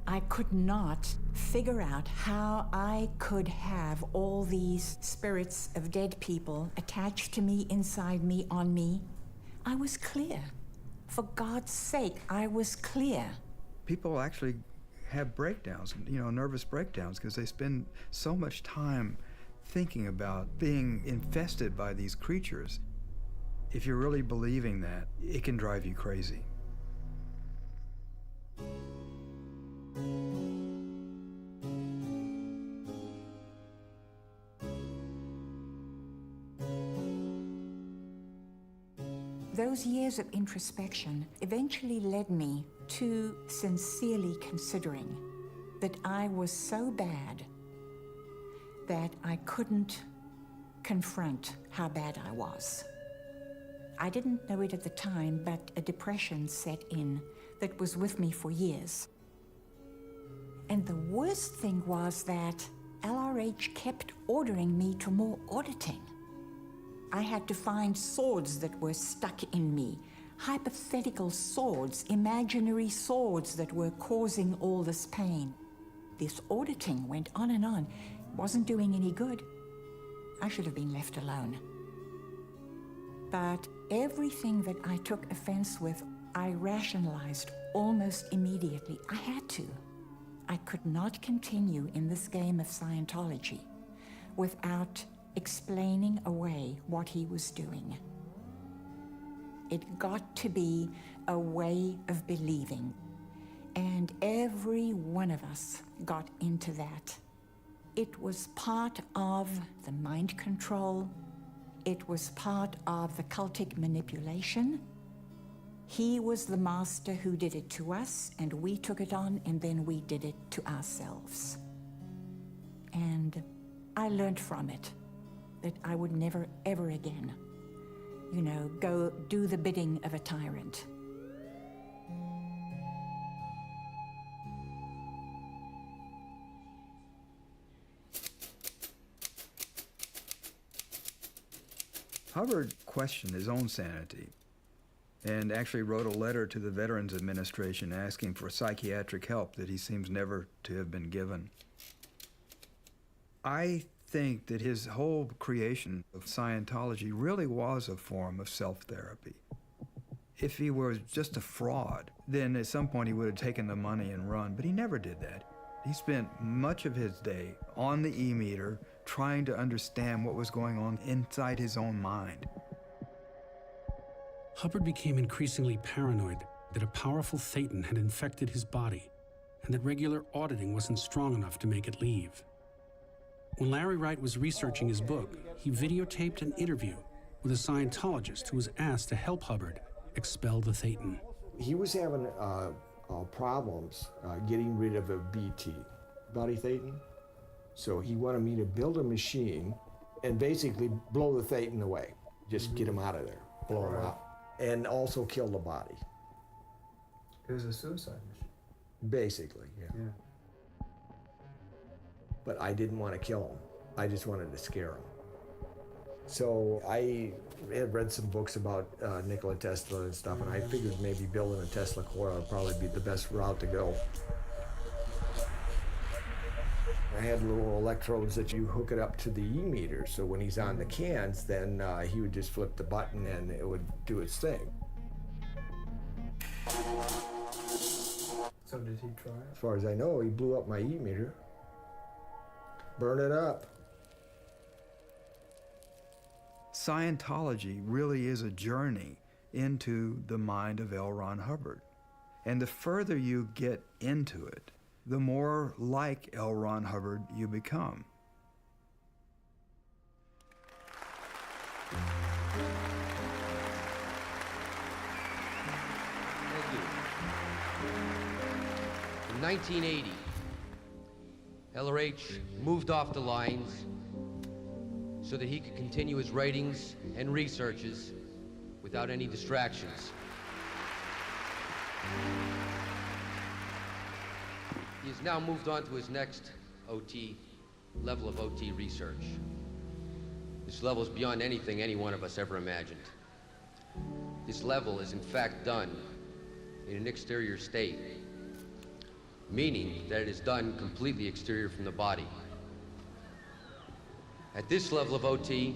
I could not figure out how I could have all these spirits of dead people attached to me, inside me, on me. I was clear. For God's sake, I was clear. People actually have breakdowns, nervous breakdowns, because they spend so much time thinking about being infested by these creatures. If you're really believing that, it can drive you crazy. Those years of introspection eventually led me to sincerely considering that I was so bad that I couldn't confront how bad I was. I didn't know it at the time, but a depression set in that was with me for years. And the worst thing was that LRH kept ordering me to more auditing. I had to find swords that were stuck in me, hypothetical swords, imaginary swords that were causing all this pain. This auditing went on and on. It wasn't doing any good. I should have been left alone. But everything that I took offense with, I rationalized almost immediately. I had to. I could not continue in this game of Scientology without explaining away what he was doing. It got to be a way of believing, and every one of us got into that. It was part of the mind control. It was part of the cultic manipulation. He was the master who did it to us, and we took it on, and then we did it to ourselves. And I learned from it that I would never, ever again, go do the bidding of a tyrant. Hubbard questioned his own sanity and actually wrote a letter to the Veterans Administration asking for psychiatric help that he seems never to have been given. I think that his whole creation of Scientology really was a form of self-therapy. If he was just a fraud, then at some point he would have taken the money and run, but he never did that. He spent much of his day on the e-meter trying to understand what was going on inside his own mind. Hubbard became increasingly paranoid that a powerful Thetan had infected his body and that regular auditing wasn't strong enough to make it leave. When Larry Wright was researching his book, he videotaped an interview with a Scientologist who was asked to help Hubbard expel the Thetan. He was having problems getting rid of a BT, body Thetan. So he wanted me to build a machine and basically blow the Thetan away. Just get him out of there, blow him out. And also kill the body. It was a suicide mission. Basically, yeah. But I didn't want to kill him. I just wanted to scare him. So I had read some books about Nikola Tesla and stuff, and I figured maybe building a Tesla coil would probably be the best route to go. I had little electrodes that you hook it up to the e-meter, so when he's on the cans, then he would just flip the button and it would do its thing. So did he try it? As far as I know, he blew up my e-meter. Burn it up. Scientology really is a journey into the mind of L. Ron Hubbard. And the further you get into it, the more like L. Ron Hubbard you become. Thank you. In 1980, LRH moved off the lines so that he could continue his writings and researches without any distractions. He has now moved on to his next level of OT research. This level is beyond anything any one of us ever imagined. This level is in fact done in an exterior state, meaning that it is done completely exterior from the body. At this level of OT,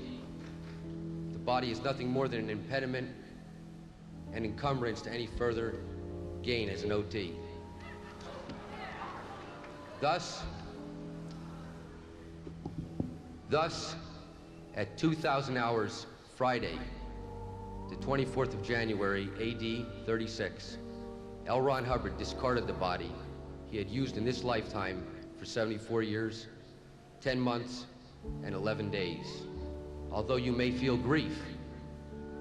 the body is nothing more than an impediment and encumbrance to any further gain as an OT. Thus, at 2,000 hours Friday, the 24th of January, AD 36, L. Ron Hubbard discarded the body he had used in this lifetime for 74 years, 10 months, and 11 days. Although you may feel grief,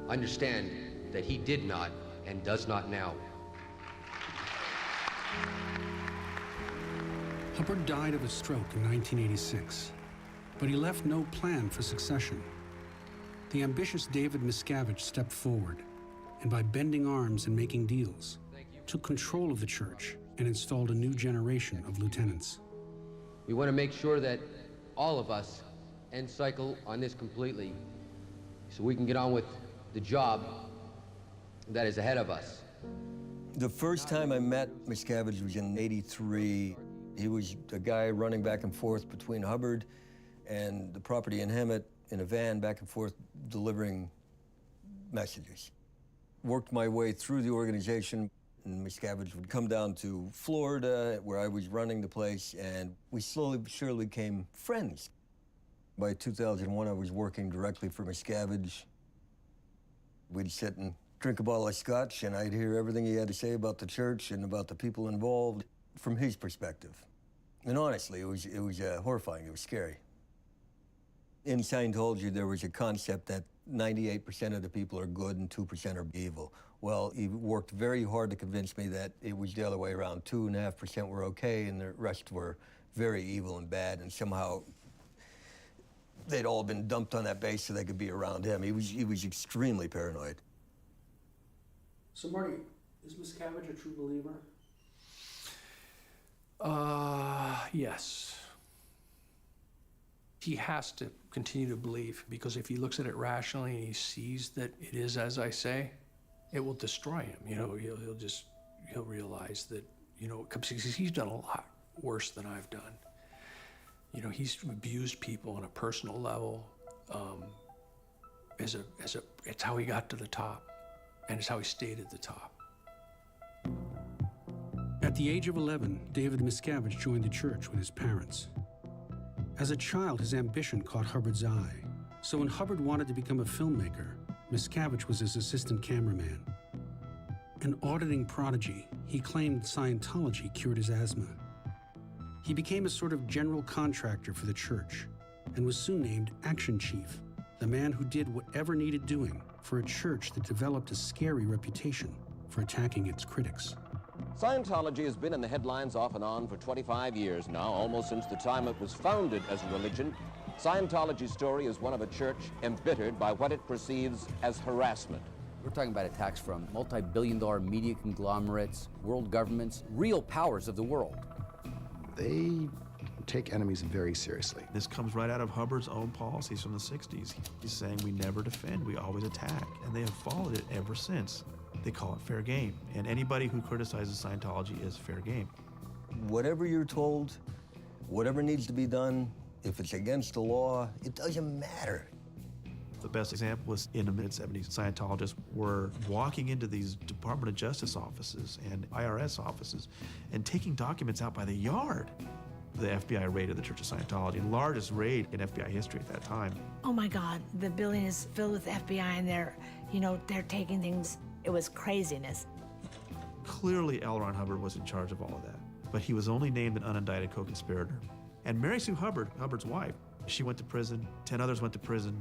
understand that he did not and does not now. Hubbard died of a stroke in 1986, but he left no plan for succession. The ambitious David Miscavige stepped forward, and by bending arms and making deals, took control of the church and installed a new generation of lieutenants. We want to make sure that all of us end cycle on this completely so we can get on with the job that is ahead of us. The first time I met Miscavige was in '83. He was a guy running back and forth between Hubbard and the property in Hemet in a van, back and forth, delivering messages. Worked my way through the organization, and Miscavige would come down to Florida, where I was running the place, and we slowly but surely became friends. By 2001, I was working directly for Miscavige. We'd sit and drink a bottle of scotch, and I'd hear everything he had to say about the church and about the people involved from his perspective. And honestly, it was horrifying. It was scary. In Scientology, there was a concept that 98% of the people are good and 2% are evil. Well, he worked very hard to convince me that it was the other way around. 2.5% were okay, and the rest were very evil and bad, and somehow they'd all been dumped on that base so they could be around him. He was extremely paranoid. So, Marty, is Miscavige a true believer? Yes. He has to continue to believe, because if he looks at it rationally and he sees that it is as I say, it will destroy him. You know, he'll realize that, you know, because he's done a lot worse than I've done. You know, he's abused people on a personal level. It's how he got to the top, and it's how he stayed at the top. At the age of 11, David Miscavige joined the church with his parents. As a child, his ambition caught Hubbard's eye. So when Hubbard wanted to become a filmmaker, Miscavige was his assistant cameraman. An auditing prodigy, he claimed Scientology cured his asthma. He became a sort of general contractor for the church and was soon named Action Chief, the man who did whatever needed doing for a church that developed a scary reputation for attacking its critics. Scientology has been in the headlines off and on for 25 years now, almost since the time it was founded as a religion. Scientology's story is one of a church embittered by what it perceives as harassment. We're talking about attacks from multi-billion-dollar media conglomerates, world governments, real powers of the world. They take enemies very seriously. This comes right out of Hubbard's own policies from the 60s. He's saying we never defend, we always attack, and they have followed it ever since. They call it fair game, and anybody who criticizes Scientology is fair game. Whatever you're told, whatever needs to be done, if it's against the law, it doesn't matter. The best example was in the mid-70s, Scientologists were walking into these Department of Justice offices and IRS offices and taking documents out by the yard. The FBI raided the Church of Scientology, the largest raid in FBI history at that time. Oh my God, the building is filled with FBI and they're taking things. It was craziness. Clearly, L. Ron Hubbard was in charge of all of that, but he was only named an unindicted co-conspirator. And Mary Sue Hubbard, Hubbard's wife, she went to prison, 10 others went to prison.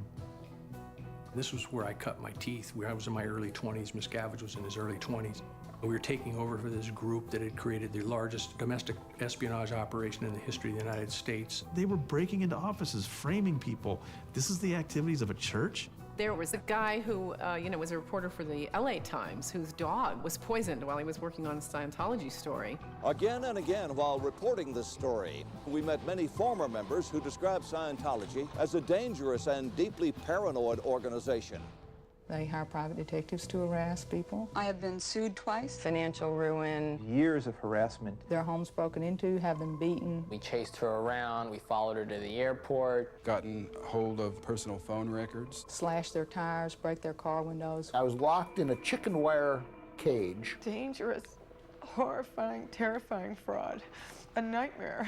This was where I cut my teeth. I was in my early 20s. Miscavige was in his early 20s. We were taking over for this group that had created the largest domestic espionage operation in the history of the United States. They were breaking into offices, framing people. This is the activities of a church? There was a guy who, was a reporter for the LA Times whose dog was poisoned while he was working on a Scientology story. Again and again, while reporting this story, we met many former members who described Scientology as a dangerous and deeply paranoid organization. They hire private detectives to harass people. I have been sued twice. Financial ruin. Years of harassment. Their homes broken into, have them beaten. We chased her around, we followed her to the airport. Gotten hold of personal phone records. Slash their tires, break their car windows. I was locked in a chicken wire cage. Dangerous, horrifying, terrifying fraud. A nightmare.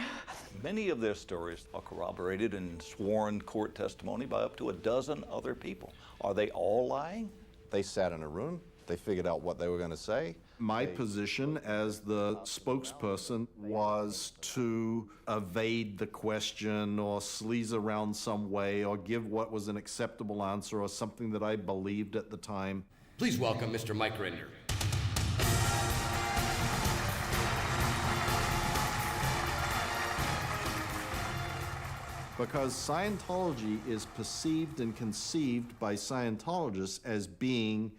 Many of their stories are corroborated in sworn court testimony by up to a dozen other people. Are they all lying? They sat in a room, they figured out what they were going to say. My position as the spokesperson was to evade the question or sleaze around some way or give what was an acceptable answer or something that I believed at the time. Please welcome Mr. Mike Rinder. Because Scientology is perceived and conceived by Scientologists as being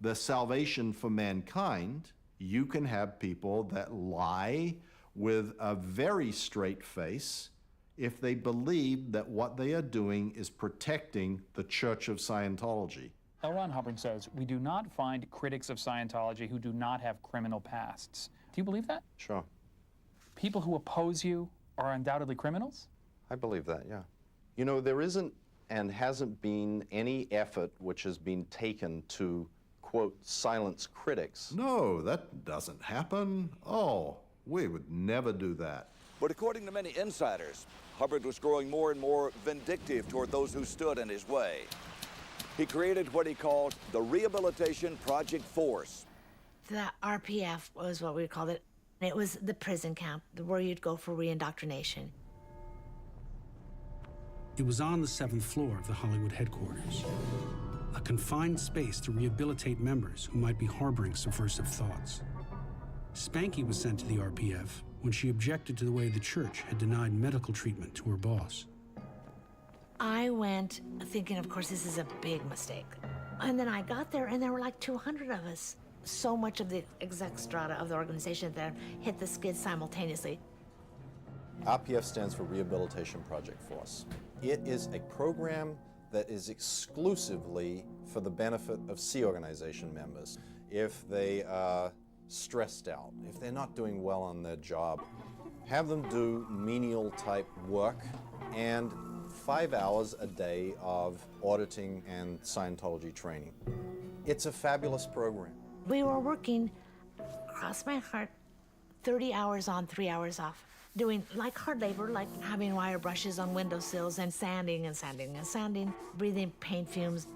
the salvation for mankind, you can have people that lie with a very straight face if they believe that what they are doing is protecting the Church of Scientology. L. Ron Hubbard says, we do not find critics of Scientology who do not have criminal pasts. Do you believe that? Sure. People who oppose you are undoubtedly criminals? I believe that, yeah. You know, there isn't and hasn't been any effort which has been taken to, quote, silence critics. No, that doesn't happen. Oh, we would never do that. But according to many insiders, Hubbard was growing more and more vindictive toward those who stood in his way. He created what he called the Rehabilitation Project Force. The RPF was what we called it. It was the prison camp where you'd go for reindoctrination. It was on the 7th floor of the Hollywood headquarters, a confined space to rehabilitate members who might be harboring subversive thoughts. Spanky was sent to the RPF when she objected to the way the church had denied medical treatment to her boss. I went thinking, of course, this is a big mistake. And then I got there, and there were like 200 of us. So much of the exec strata of the organization that hit the skid simultaneously. RPF stands for Rehabilitation Project Force. It is a program that is exclusively for the benefit of Sea Organization members. If they are stressed out, if they're not doing well on their job, have them do menial type work and 5 hours a day of auditing and Scientology training. It's a fabulous program. We were working, cross my heart, 30 hours on, 3 hours off, doing like hard labor, like having wire brushes on windowsills and sanding and sanding and sanding, breathing paint fumes.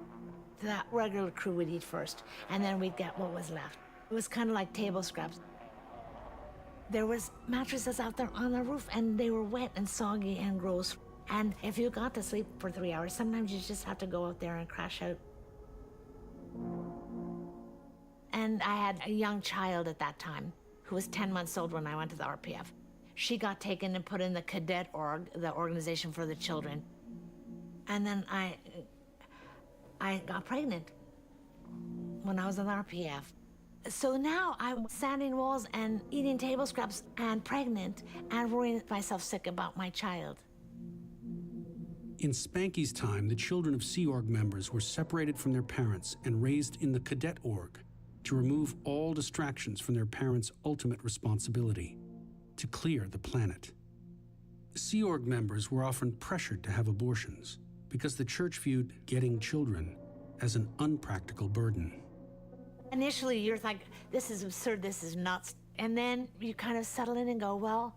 That regular crew would eat first, and then we'd get what was left. It was kind of like table scraps. There was mattresses out there on the roof, and they were wet and soggy and gross. And if you got to sleep for 3 hours, sometimes you just have to go out there and crash out. And I had a young child at that time who was 10 months old when I went to the RPF. She got taken and put in the cadet org, the organization for the children. And then I got pregnant when I was in the RPF. So now I'm sanding walls and eating table scraps and pregnant and worrying myself sick about my child. In Spanky's time, the children of Sea Org members were separated from their parents and raised in the cadet org to remove all distractions from their parents' ultimate responsibility, to clear the planet. Sea Org members were often pressured to have abortions because the church viewed getting children as an unpractical burden. Initially, you're like, this is absurd, this is nuts. And then you kind of settle in and go, well,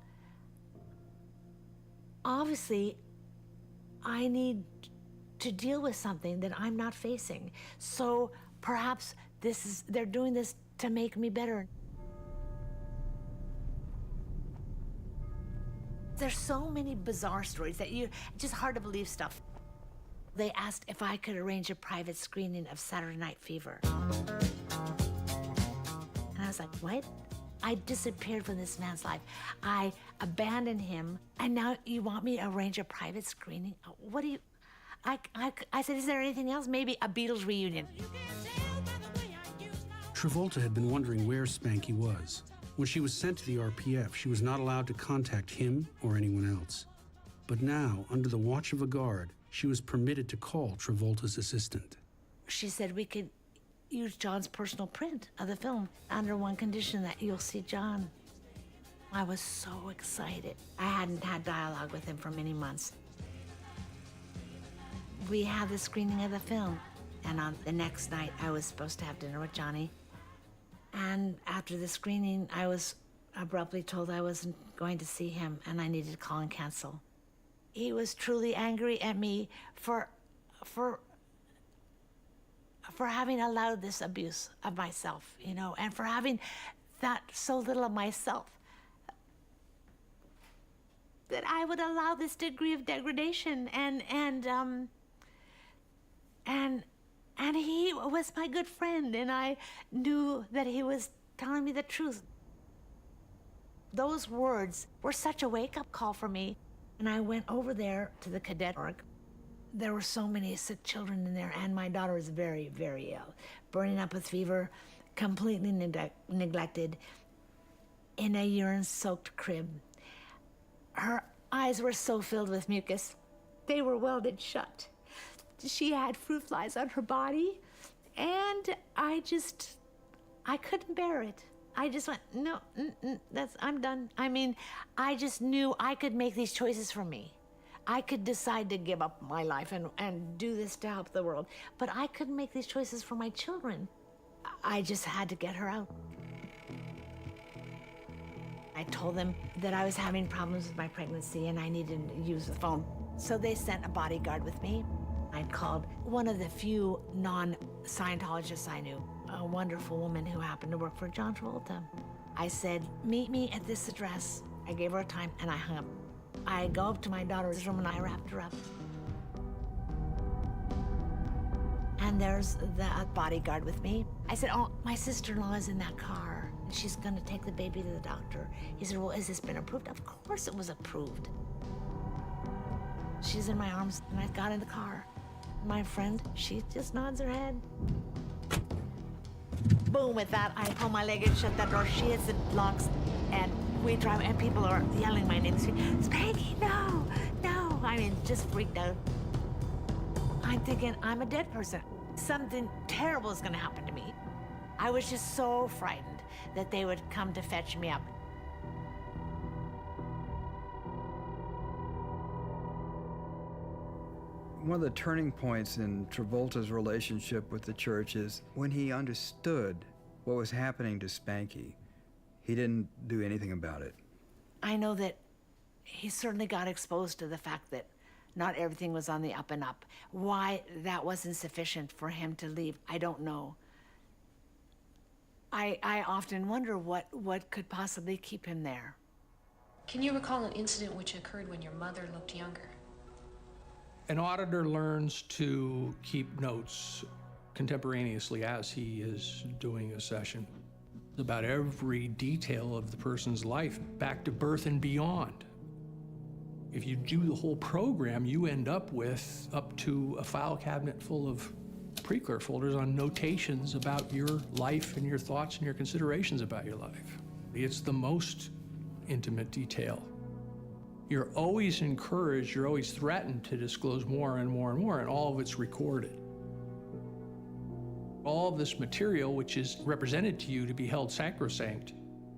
obviously, I need to deal with something that I'm not facing. So perhaps they're doing this to make me better. There's so many bizarre stories that just hard to believe stuff. They asked if I could arrange a private screening of Saturday Night Fever. And I was like, what? I disappeared from this man's life. I abandoned him, and now you want me to arrange a private screening? What do you... I said, is there anything else? Maybe a Beatles reunion. Travolta had been wondering where Spanky was. When she was sent to the RPF, she was not allowed to contact him or anyone else. But now, under the watch of a guard, she was permitted to call Travolta's assistant. She said we could use John's personal print of the film under one condition, that you'll see John. I was so excited. I hadn't had dialogue with him for many months. We had the screening of the film, and on the next night, I was supposed to have dinner with Johnny. And after the screening, I was abruptly told I wasn't going to see him, and I needed to call and cancel. He was truly angry at me for having allowed this abuse of myself, you know, and for having that so little of myself, that I would allow this degree of degradation. And he was my good friend, and I knew that he was telling me the truth. Those words were such a wake-up call for me. And I went over there to the cadet org. There were so many sick children in there, and my daughter was very, very ill, burning up with fever, completely neglected, in a urine-soaked crib. Her eyes were so filled with mucus, they were welded shut. She had fruit flies on her body, and I couldn't bear it. I just went, no, I'm done. I mean, I just knew I could make these choices for me. I could decide to give up my life and do this to help the world, but I couldn't make these choices for my children. I just had to get her out. I told them that I was having problems with my pregnancy and I needed to use the phone. So they sent a bodyguard with me. I called one of the few non-Scientologists I knew, a wonderful woman who happened to work for John Travolta. I said, meet me at this address. I gave her a time and I hung up. I go up to my daughter's room and I wrapped her up. And there's the bodyguard with me. I said, oh, my sister-in-law is in that car. She's gonna take the baby to the doctor. He said, well, has this been approved? Of course it was approved. She's in my arms and I got in the car. My friend, she just nods her head. boom, with that, I pull my leg and shut that door. She hits the locks, and we drive, and people are yelling my name. Spanky, no, no. I mean, just freaked out. I'm thinking, I'm a dead person. Something terrible is gonna happen to me. I was just so frightened that they would come to fetch me up. One of the turning points in Travolta's relationship with the church is when he understood what was happening to Spanky, he didn't do anything about it. I know that he certainly got exposed to the fact that not everything was on the up and up. Why that wasn't sufficient for him to leave, I don't know. I often wonder what could possibly keep him there. Can you recall an incident which occurred when your mother looked younger? An auditor learns to keep notes contemporaneously as he is doing a session about every detail of the person's life, back to birth and beyond. If you do the whole program, you end up with up to a file cabinet full of pre-clear folders on notations about your life and your thoughts and your considerations about your life. It's the most intimate detail. You're always encouraged, you're always threatened to disclose more and more and more, and all of it's recorded. All of this material, which is represented to you to be held sacrosanct,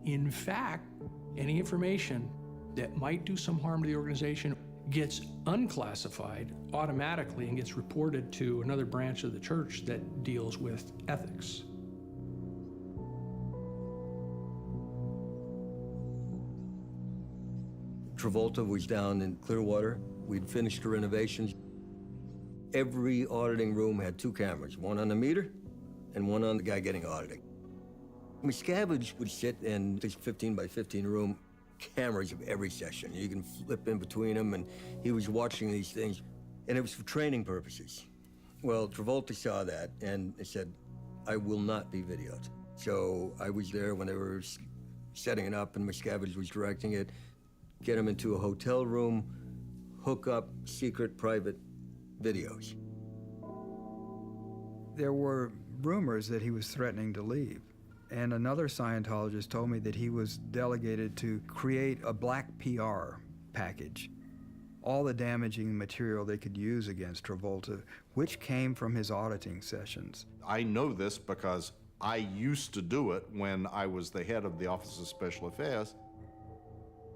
in fact, any information that might do some harm to the organization gets unclassified automatically and gets reported to another branch of the church that deals with ethics. Travolta was down in Clearwater. We'd finished the renovations. Every auditing room had 2 cameras, one on the meter and one on the guy getting audited. Miscavige would sit in this 15 by 15 room, cameras of every session. You can flip in between them, and he was watching these things, and it was for training purposes. Well, Travolta saw that and said, I will not be videoed. So I was there when they were setting it up, and Miscavige was directing it. Get him into a hotel room, hook up secret private videos. There were rumors that he was threatening to leave. And another Scientologist told me that he was delegated to create a black PR package, all the damaging material they could use against Travolta, which came from his auditing sessions. I know this because I used to do it when I was the head of the Office of Special Affairs.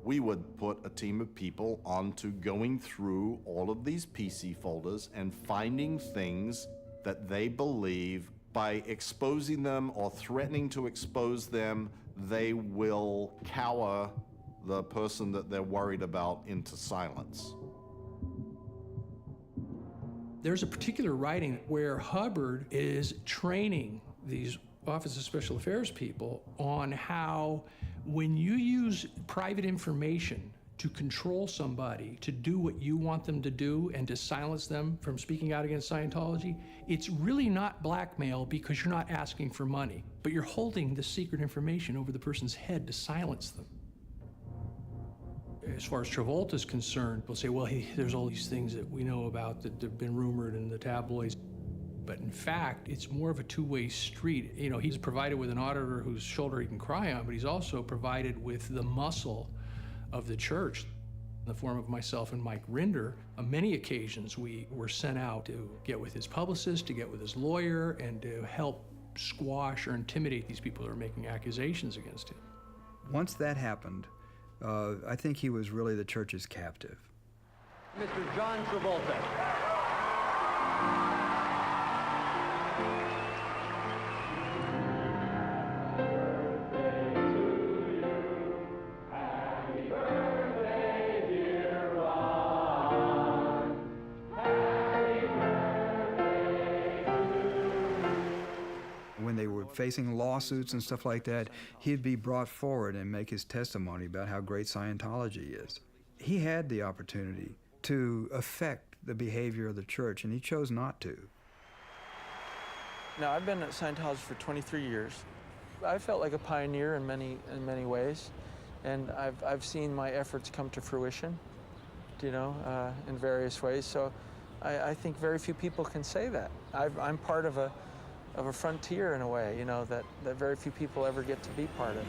We would put a team of people onto going through all of these PC folders and finding things that they believe by exposing them or threatening to expose them, they will cower the person that they're worried about into silence. There's a particular writing where Hubbard is training these Office of Special Affairs people on how when you use private information to control somebody to do what you want them to do and to silence them from speaking out against Scientology, it's really not blackmail because you're not asking for money, but you're holding the secret information over the person's head to silence them. As far as Travolta's concerned, we'll say, well, there's all these things that we know about that have been rumored in the tabloids. But in fact, it's more of a two-way street. You know, he's provided with an auditor whose shoulder he can cry on, but he's also provided with the muscle of the church. In the form of myself and Mike Rinder, on many occasions we were sent out to get with his publicist, to get with his lawyer, and to help squash or intimidate these people who are making accusations against him. Once that happened, I think he was really the church's captive. Mr. John Travolta. When they were facing lawsuits and stuff like that, he'd be brought forward and make his testimony about how great Scientology is. He had the opportunity to affect the behavior of the church, and he chose not to. Now, I've been at Scientology for 23 years. I felt like a pioneer in many ways, and I've seen my efforts come to fruition, you know, in various ways. So I think very few people can say that. I'm part of a of a frontier in a way, you know, that very few people ever get to be part of.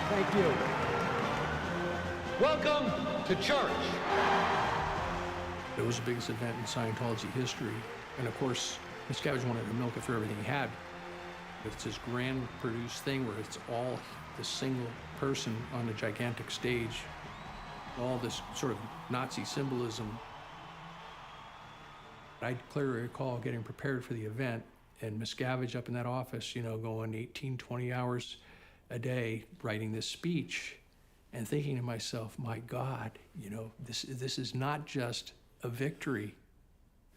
Thank you. Welcome to church. It was the biggest event in Scientology history. And of course, Miscavige wanted to milk it for everything he had. It's this grand produced thing where it's all this single person on a gigantic stage, all this sort of Nazi symbolism. I clearly recall getting prepared for the event and Miscavige up in that office, you know, going 18, 20 hours a day writing this speech and thinking to myself, my God, you know, this is not just a victory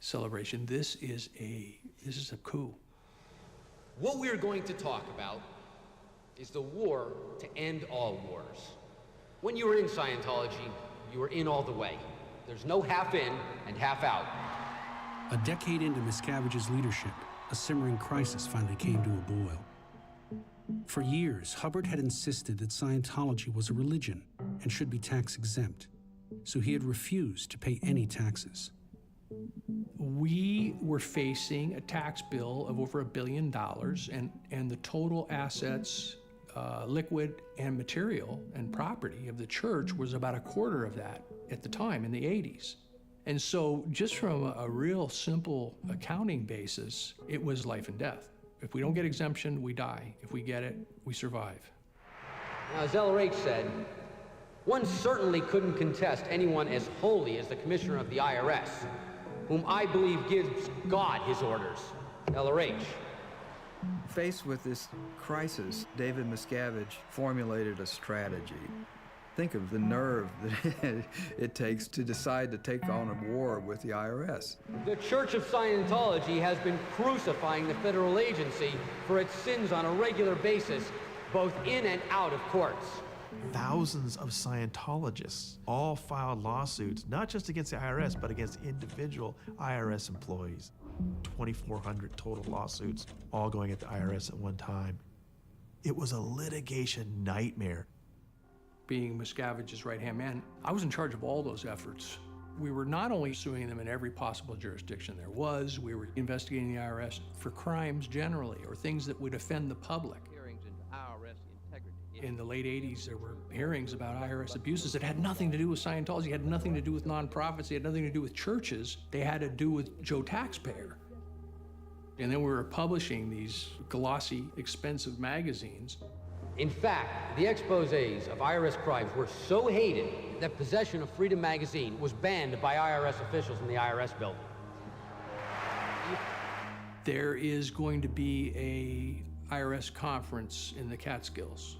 celebration. This is a coup. What we're going to talk about is the war to end all wars. When you were in Scientology, you were in all the way. There's no half in and half out. A decade into Miscavige's leadership, a simmering crisis finally came to a boil. For years, Hubbard had insisted that Scientology was a religion and should be tax exempt, so he had refused to pay any taxes. We were facing a tax bill of over $1 billion, and the total assets, liquid and material and property of the church was about a quarter of that at the time in the 80s. And so just from a real simple accounting basis, it was life and death. If we don't get exemption, we die. If we get it, we survive. Now, as LRH said, one certainly couldn't contest anyone as holy as the Commissioner of the IRS, whom I believe gives God his orders. LRH. Faced with this crisis, David Miscavige formulated a strategy. Think of the nerve that it takes to decide to take on a war with the IRS. The Church of Scientology has been crucifying the federal agency for its sins on a regular basis, both in and out of courts. Thousands of Scientologists all filed lawsuits, not just against the IRS, but against individual IRS employees. 2,400 total lawsuits, all going at the IRS at one time. It was a litigation nightmare. Being Miscavige's right-hand man, I was in charge of all those efforts. We were not only suing them in every possible jurisdiction there was, we were investigating the IRS for crimes generally, or things that would offend the public. In the late 80s, there were hearings about IRS abuses that had nothing to do with Scientology, had nothing to do with nonprofits, they had nothing to do with churches. They had to do with Joe Taxpayer. And then we were publishing these glossy, expensive magazines. In fact, the exposés of IRS crimes were so hated that possession of Freedom magazine was banned by IRS officials in the IRS building. There is going to be a IRS conference in the Catskills,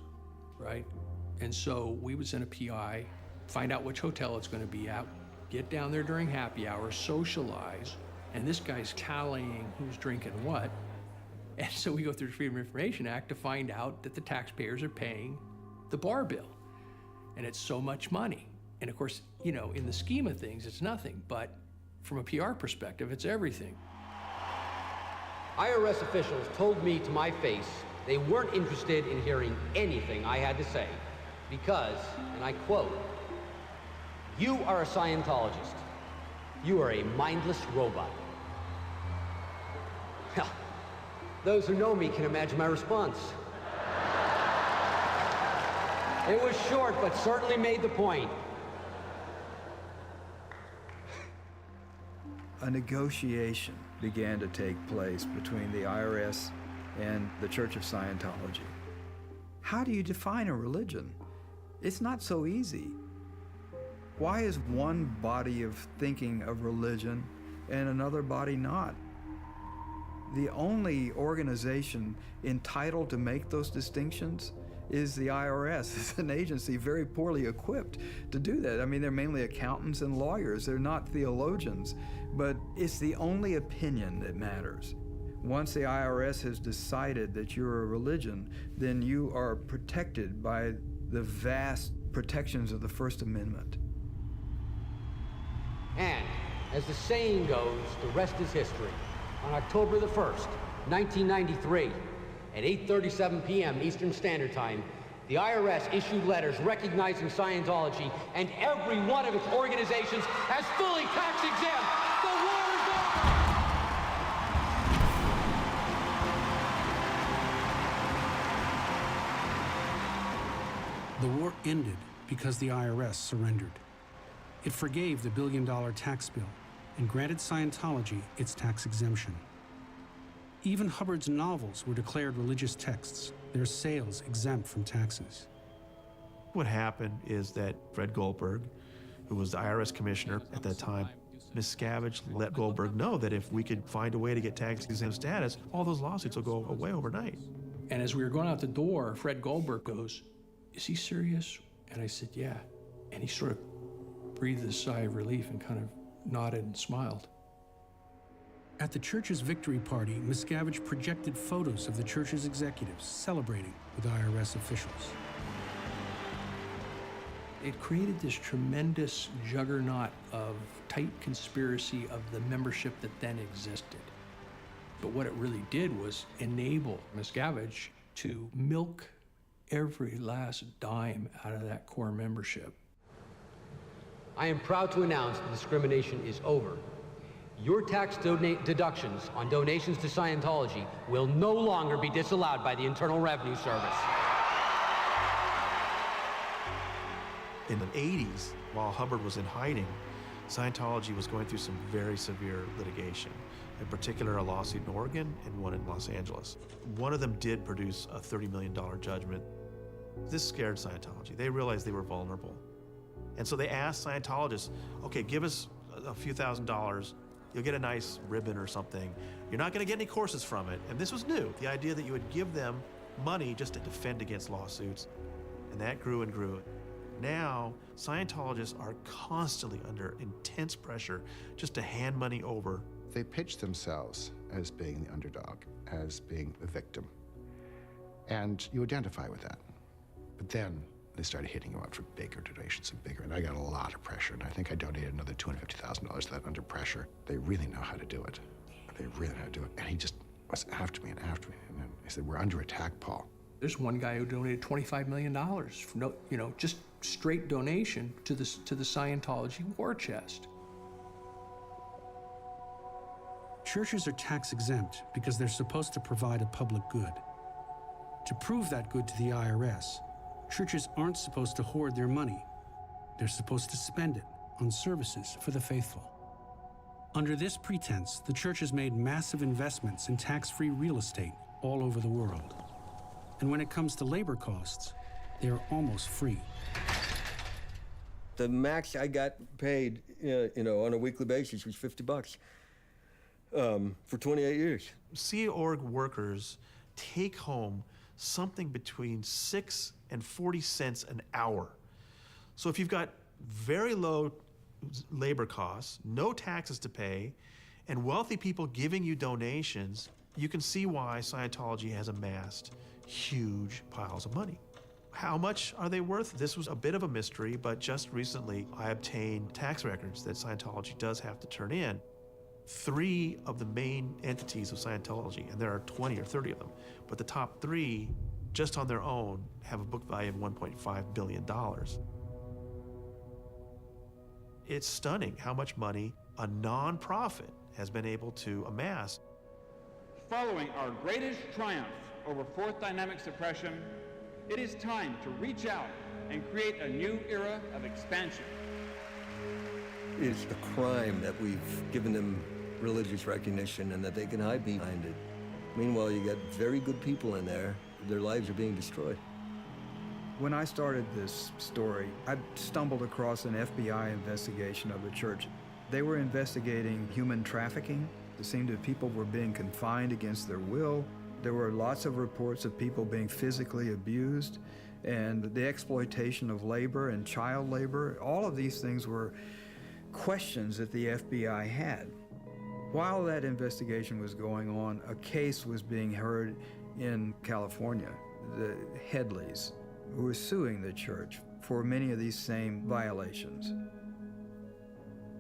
right? And so we would send a PI, find out which hotel it's going to be at, get down there during happy hour, socialize, and this guy's tallying who's drinking what. And so we go through the Freedom of Information Act to find out that the taxpayers are paying the bar bill. And it's so much money. And of course, you know, in the scheme of things, it's nothing, but from a PR perspective, it's everything. IRS officials told me to my face they weren't interested in hearing anything I had to say because, and I quote, "You are a Scientologist. You are a mindless robot." Well, those who know me can imagine my response. It was short, but certainly made the point. A negotiation began to take place between the IRS and the Church of Scientology. How do you define a religion? It's not so easy. Why is one body of thinking of religion and another body not? The only organization entitled to make those distinctions is the IRS. It's an agency very poorly equipped to do that. I mean, they're mainly accountants and lawyers. They're not theologians, but it's the only opinion that matters. Once the IRS has decided that you're a religion, then you are protected by the vast protections of the First Amendment. And, as the saying goes, the rest is history. On October the 1st, 1993, at 8:37 p.m. Eastern Standard Time, the IRS issued letters recognizing Scientology and every one of its organizations as fully tax-exempt. The war is over! The war ended because the IRS surrendered. It forgave the billion-dollar tax bill and granted Scientology its tax exemption. Even Hubbard's novels were declared religious texts, their sales exempt from taxes. What happened is that Fred Goldberg, who was the IRS commissioner at that time, Miscavige let Goldberg know that if we could find a way to get tax-exempt status, all those lawsuits will go away overnight. And as we were going out the door, Fred Goldberg goes, "Is he serious?" And I said, "Yeah." And he sort of breathed a sigh of relief and kind of nodded and smiled. At the church's victory party, Miscavige projected photos of the church's executives celebrating with IRS officials. It created this tremendous juggernaut of tight conspiracy of the membership that then existed. But what it really did was enable Miscavige to milk every last dime out of that core membership. I am proud to announce the discrimination is over. Your tax deductions on donations to Scientology will no longer be disallowed by the Internal Revenue Service. In the 80s, while Hubbard was in hiding, Scientology was going through some very severe litigation, in particular a lawsuit in Oregon and one in Los Angeles. One of them did produce a $30 million judgment. This scared Scientology. They realized they were vulnerable. And so they asked Scientologists, okay, give us a few $1,000s, you'll get a nice ribbon or something. You're not gonna get any courses from it. And this was new, the idea that you would give them money just to defend against lawsuits. And that grew and grew. Now, Scientologists are constantly under intense pressure just to hand money over. They pitch themselves as being the underdog, as being the victim. And you identify with that. But then they started hitting you up for bigger donations and bigger, and I got a lot of pressure, and I think I donated another $250,000 to that under pressure. They really know how to do it. They really know how to do it. And he just was after me and after me. And then he said, "We're under attack, Paul." There's one guy who donated $25 million, for just straight donation to the Scientology war chest. Churches are tax exempt because they're supposed to provide a public good. To prove that good to the IRS, churches aren't supposed to hoard their money. They're supposed to spend it on services for the faithful. Under this pretense, the church has made massive investments in tax-free real estate all over the world. And when it comes to labor costs, they are almost free. The max I got paid, on a weekly basis was $50 for 28 years. Sea Org workers take home something between 6 and 40 cents an hour. So if you've got very low labor costs, no taxes to pay, and wealthy people giving you donations, you can see why Scientology has amassed huge piles of money. How much are they worth? This was a bit of a mystery, but just recently I obtained tax records that Scientology does have to turn in. 3 of the main entities of Scientology, and there are 20 or 30 of them, but the top 3, just on their own, have a book value of $1.5 billion. It's stunning how much money a nonprofit has been able to amass. Following our greatest triumph over fourth dynamic suppression, it is time to reach out and create a new era of expansion. It's a crime that we've given them religious recognition and that they can hide behind it. Meanwhile, you got very good people in there. Their lives are being destroyed. When I started this story, I stumbled across an FBI investigation of the church. They were investigating human trafficking. It seemed that people were being confined against their will. There were lots of reports of people being physically abused and the exploitation of labor and child labor. All of these things were questions that the FBI had. While that investigation was going on, a case was being heard in California, the Headleys, who were suing the church for many of these same violations.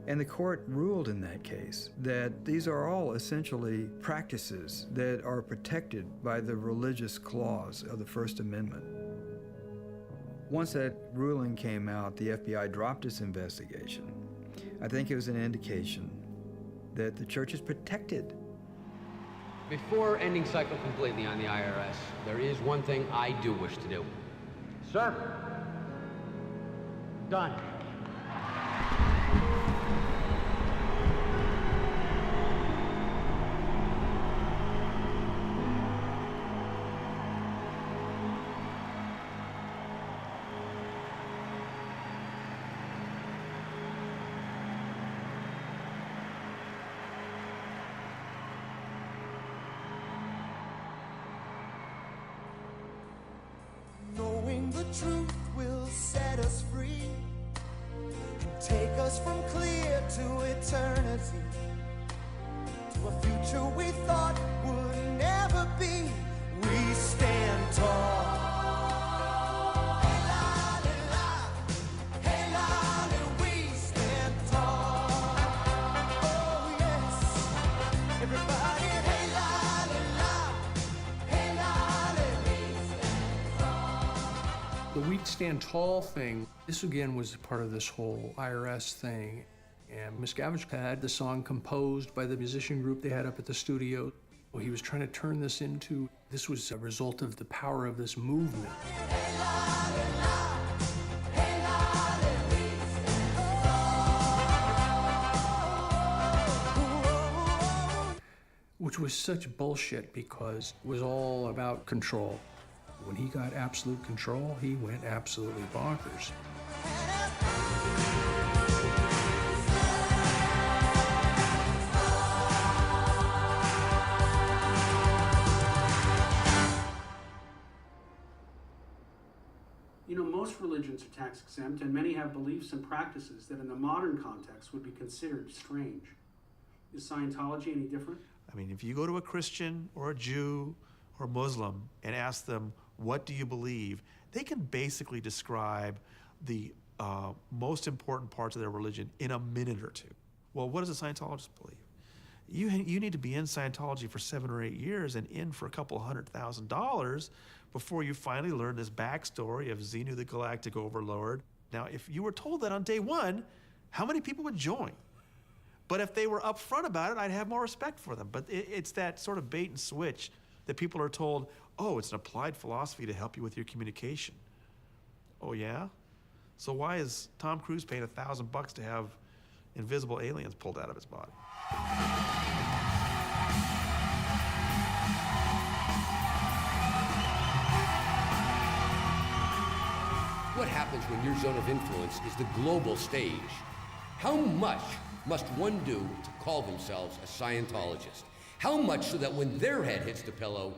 And the court ruled in that case that these are all essentially practices that are protected by the religious clause of the First Amendment. Once that ruling came out, the FBI dropped its investigation. I think it was an indication that the church is protected. Before ending cycle completely on the IRS, there is one thing I do wish to do. Sir. Done. Knowing the truth will set us free, take us from clear to eternity, to a future we thought would never be. We stand tall. Hey, lolly, la. Hey, lolly, we stand tall. Oh, yes. Everybody, hey, lolly, la. Hey, lolly, we stand tall. The We Stand Tall thing, this again was part of this whole IRS thing. And Miscavige had the song composed by the musician group they had up at the studio. Well, he was trying to turn this into, this was a result of the power of this movement. Which was such bullshit because it was all about control. When he got absolute control, he went absolutely bonkers. You know, most religions are tax exempt, and many have beliefs and practices that in the modern context would be considered strange. Is Scientology any different? I mean, if you go to a Christian or a Jew or Muslim and ask them, what do you believe? They can basically describe the most important parts of their religion in a minute or two. Well, what does a Scientologist believe? You need to be in Scientology for 7 or 8 years and in for a couple $100,000 before you finally learn this backstory of Xenu the Galactic Overlord. Now, if you were told that on day one, how many people would join? But if they were upfront about it, I'd have more respect for them. But it's that sort of bait and switch that people are told, oh, it's an applied philosophy to help you with your communication. Oh, yeah? So why is Tom Cruise paying $1,000 to have invisible aliens pulled out of his body? What happens when your zone of influence is the global stage? How much must one do to call themselves a Scientologist? How much so that when their head hits the pillow,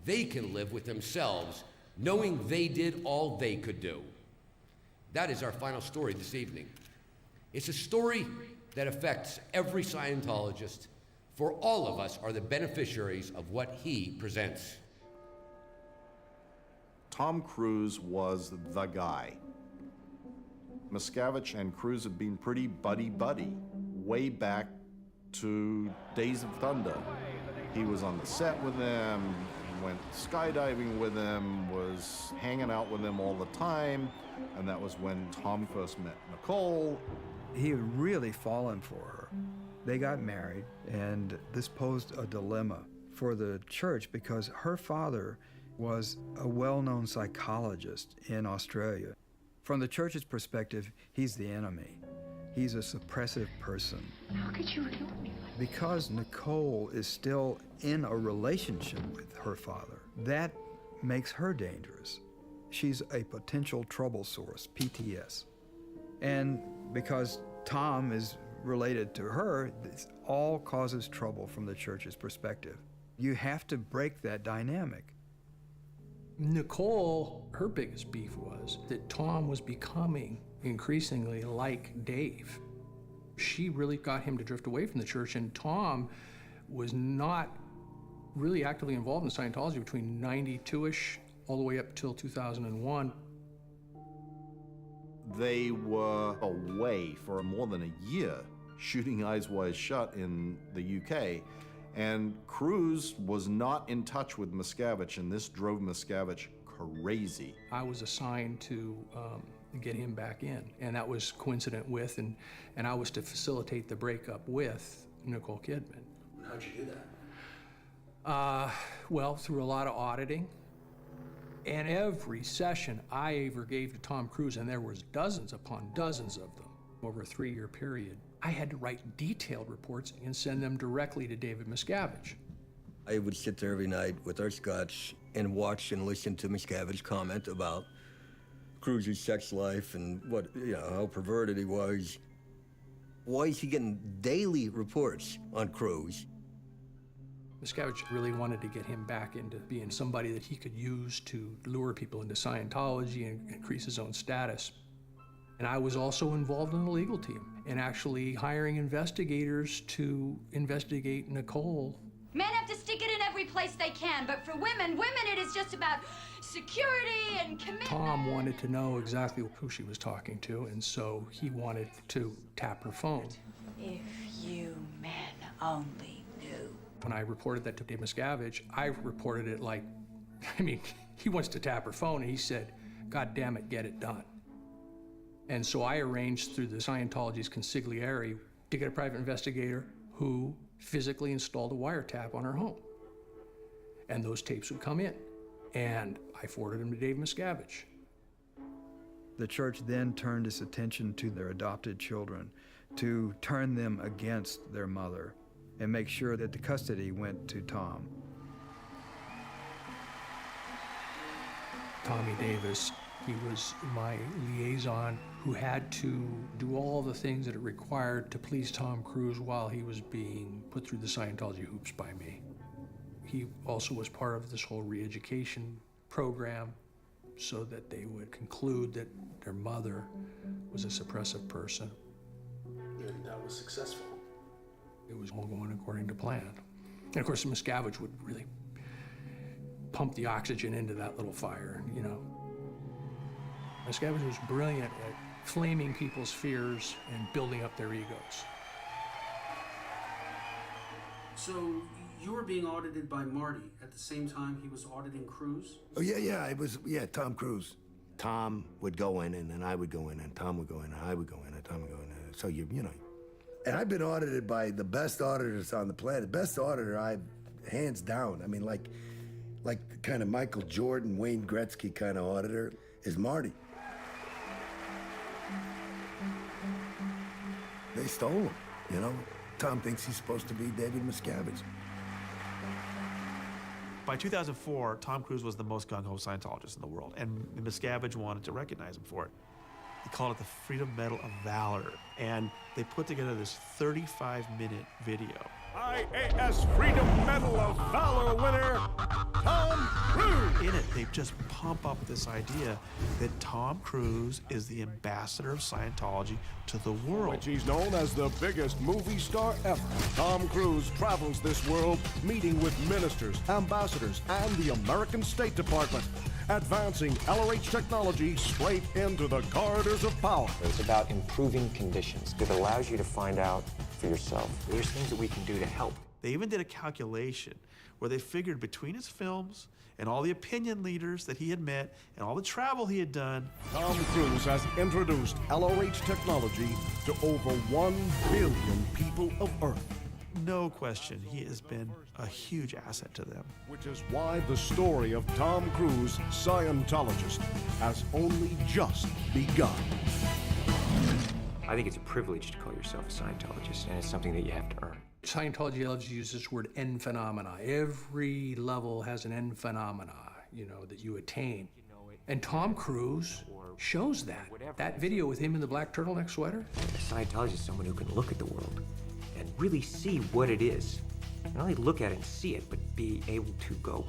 they can live with themselves, knowing they did all they could do? That is our final story this evening. It's a story that affects every Scientologist, for all of us are the beneficiaries of what he presents. Tom Cruise was the guy. Miscavige and Cruise have been pretty buddy-buddy way back to Days of Thunder. He was on the set with them, went skydiving with them, was hanging out with them all the time, and that was when Tom first met Nicole. He had really fallen for her. They got married, and this posed a dilemma for the church because her father was a well-known psychologist in Australia. From the church's perspective, he's the enemy. He's a suppressive person. How could you kill me? Because Nicole is still in a relationship with her father, that makes her dangerous. She's a potential trouble source, PTS. And because Tom is related to her, this all causes trouble from the church's perspective. You have to break that dynamic. Nicole, her biggest beef was that Tom was becoming increasingly like Dave. She really got him to drift away from the church, and Tom was not really actively involved in Scientology between 92-ish all the way up till 2001. They were away for more than a year shooting Eyes Wide Shut in the UK, and Cruise was not in touch with Miscavige, and this drove Miscavige crazy. I was assigned to get him back in, and that was coincident with, and I was to facilitate the breakup with Nicole Kidman. How'd you do that? Well, through a lot of auditing. And every session I ever gave to Tom Cruise, and there was dozens upon dozens of them over a 3-year period, I had to write detailed reports and send them directly to David Miscavige. I would sit there every night with our scotch and watch and listen to Miscavige comment about Cruise's sex life and what, how perverted he was. Why is he getting daily reports on Cruise? Miscavige really wanted to get him back into being somebody that he could use to lure people into Scientology and increase his own status. And I was also involved in the legal team and actually hiring investigators to investigate Nicole. Men have to stick it in every place they can, but for women it is just about security and commitment. Tom wanted to know exactly who she was talking to, and so he wanted to tap her phone. If you men only knew. When I reported that to Dave Miscavige, I reported it like, he wants to tap her phone, and he said, God damn it, get it done. And so I arranged through the Scientology's consigliere to get a private investigator who physically installed a wiretap on her home. And those tapes would come in. And I forwarded them to Dave Miscavige. The church then turned its attention to their adopted children, to turn them against their mother, and make sure that the custody went to Tom. Tommy Davis, he was my liaison who had to do all the things that it required to please Tom Cruise while he was being put through the Scientology hoops by me. He also was part of this whole re-education program so that they would conclude that their mother was a suppressive person. And that was successful. It was all going according to plan. And of course, Miscavige would really pump the oxygen into that little fire, Miscavige was brilliant at flaming people's fears and building up their egos. So you were being audited by Marty at the same time he was auditing Cruise? Oh, yeah, it was, Tom Cruise. Tom would go in, and then I would go in, and Tom would go in, and I would go in, and Tom would go in. So, And I've been audited by the best auditors on the planet. Best auditor I've, hands down. Like the kind of Michael Jordan, Wayne Gretzky kind of auditor is Marty. They stole him, Tom thinks he's supposed to be David Miscavige. By 2004, Tom Cruise was the most gung-ho Scientologist in the world, and Miscavige wanted to recognize him for it. He called it the Freedom Medal of Valor, and they put together this 35-minute video. IAS Freedom Medal of Valor winner, Tom Cruise! In it, they just pump up this idea that Tom Cruise is the ambassador of Scientology to the world. Which he's known as the biggest movie star ever. Tom Cruise travels this world, meeting with ministers, ambassadors, and the American State Department, advancing LRH technology straight into the corridors of power. It's about improving conditions. It allows you to find out for yourself. There's things that we can do to help. They even did a calculation where they figured between his films and all the opinion leaders that he had met and all the travel he had done, Tom Cruise has introduced LRH technology to over 1 billion people of Earth. No question, he has been a huge asset to them. Which is why the story of Tom Cruise, Scientologist, has only just begun. I think it's a privilege to call yourself a Scientologist, and it's something that you have to earn. Scientology loves to use this word end phenomena. Every level has an end phenomena, that you attain. And Tom Cruise shows that. That video with him in the black turtleneck sweater. A Scientologist is someone who can look at the world and really see what it is. not only look at it and see it, but be able to go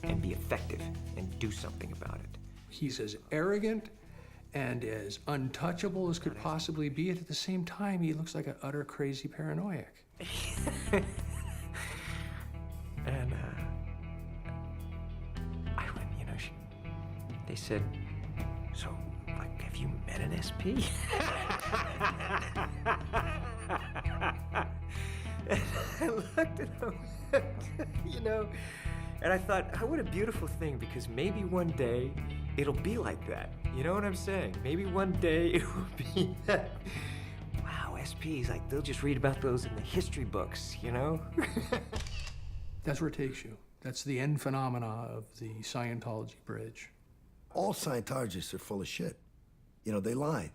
and be effective and do something about it. He's as arrogant and as untouchable as could possibly be, and at the same time, he looks like an utter crazy paranoiac. And I went, you know, they said, so, like, have you met an SP? And I looked at him, you know, and I thought, oh, what a beautiful thing, because maybe one day it'll be like that. You know what I'm saying? Maybe one day it will be that. Wow, SPs, like, they'll just read about those in the history books, you know? That's where it takes you. That's the end phenomena of the Scientology bridge. All Scientologists are full of shit. You know, they lie.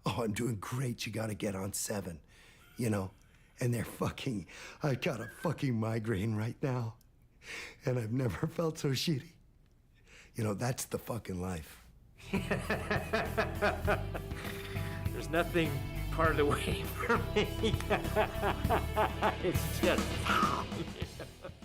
Oh, I'm doing great, you gotta get on 7. You know? And they're fucking, I got a fucking migraine right now. And I've never felt so shitty. You know, that's the fucking life. There's nothing part of the way for me. It's just...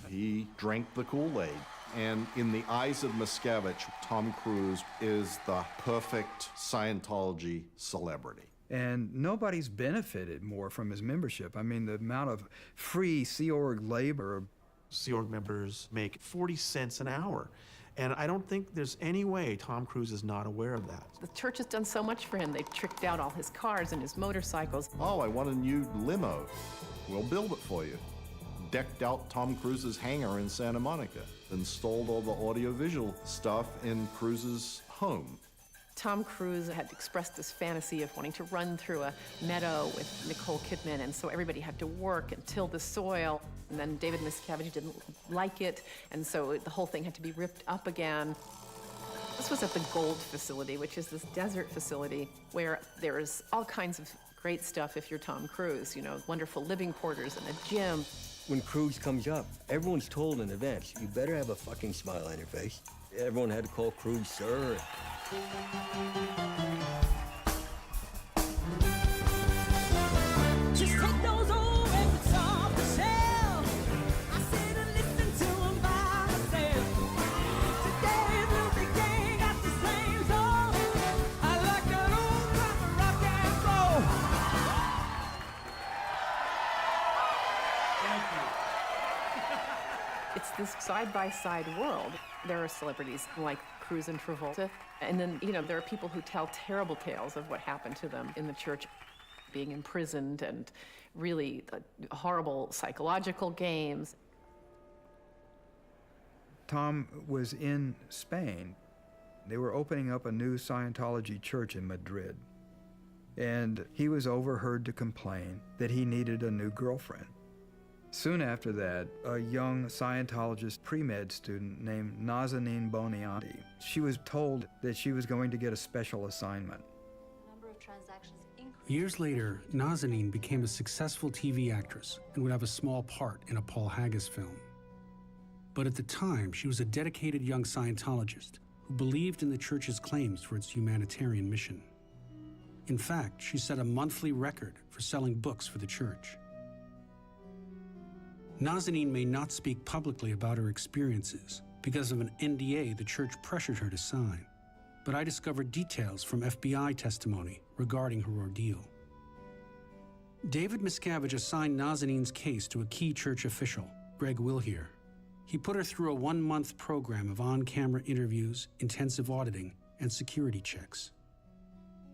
He drank the Kool-Aid. And in the eyes of Miscavige, Tom Cruise is the perfect Scientology celebrity. And nobody's benefited more from his membership. I mean, the amount of free Sea Org labor. Sea Org members make 40 cents an hour. And I don't think there's any way Tom Cruise is not aware of that. The church has done so much for him. They've tricked out all his cars and his motorcycles. Oh, I want a new limo. We'll build it for you. Decked out Tom Cruise's hangar in Santa Monica. Installed all the audiovisual stuff in Cruise's home. Tom Cruise had expressed this fantasy of wanting to run through a meadow with Nicole Kidman, and so everybody had to work and till the soil. And then David Miscavige didn't like it, and so the whole thing had to be ripped up again. This was at the Gold facility, which is this desert facility where there's all kinds of great stuff if you're Tom Cruise, you know, wonderful living quarters and a gym. When Cruise comes up, everyone's told in advance, you better have a fucking smile on your face. Everyone had to call Cruise sir. Just take those old records off the shelf. I sit and listen to them by myself. Today's Luther King got the flames on. I like that old time rock and roll. It's this side-by-side world. There are celebrities like Cruise and Travolta, and then, you know, there are people who tell terrible tales of what happened to them in the church, being imprisoned and really horrible psychological games. Tom was in Spain. They were opening up a new Scientology church in Madrid. And he was overheard to complain that he needed a new girlfriend. Soon after that, a young Scientologist pre-med student named Nazanin Bonianti, she was told that she was going to get a special assignment. Years later, Nazanin became a successful TV actress and would have a small part in a Paul Haggis film. But at the time, she was a dedicated young Scientologist who believed in the church's claims for its humanitarian mission. In fact, she set a monthly record for selling books for the church. Nazanin may not speak publicly about her experiences because of an NDA the church pressured her to sign, but I discovered details from FBI testimony regarding her ordeal. David Miscavige assigned Nazanin's case to a key church official, Greg Wilhere. He put her through a 1-month program of on-camera interviews, intensive auditing, and security checks.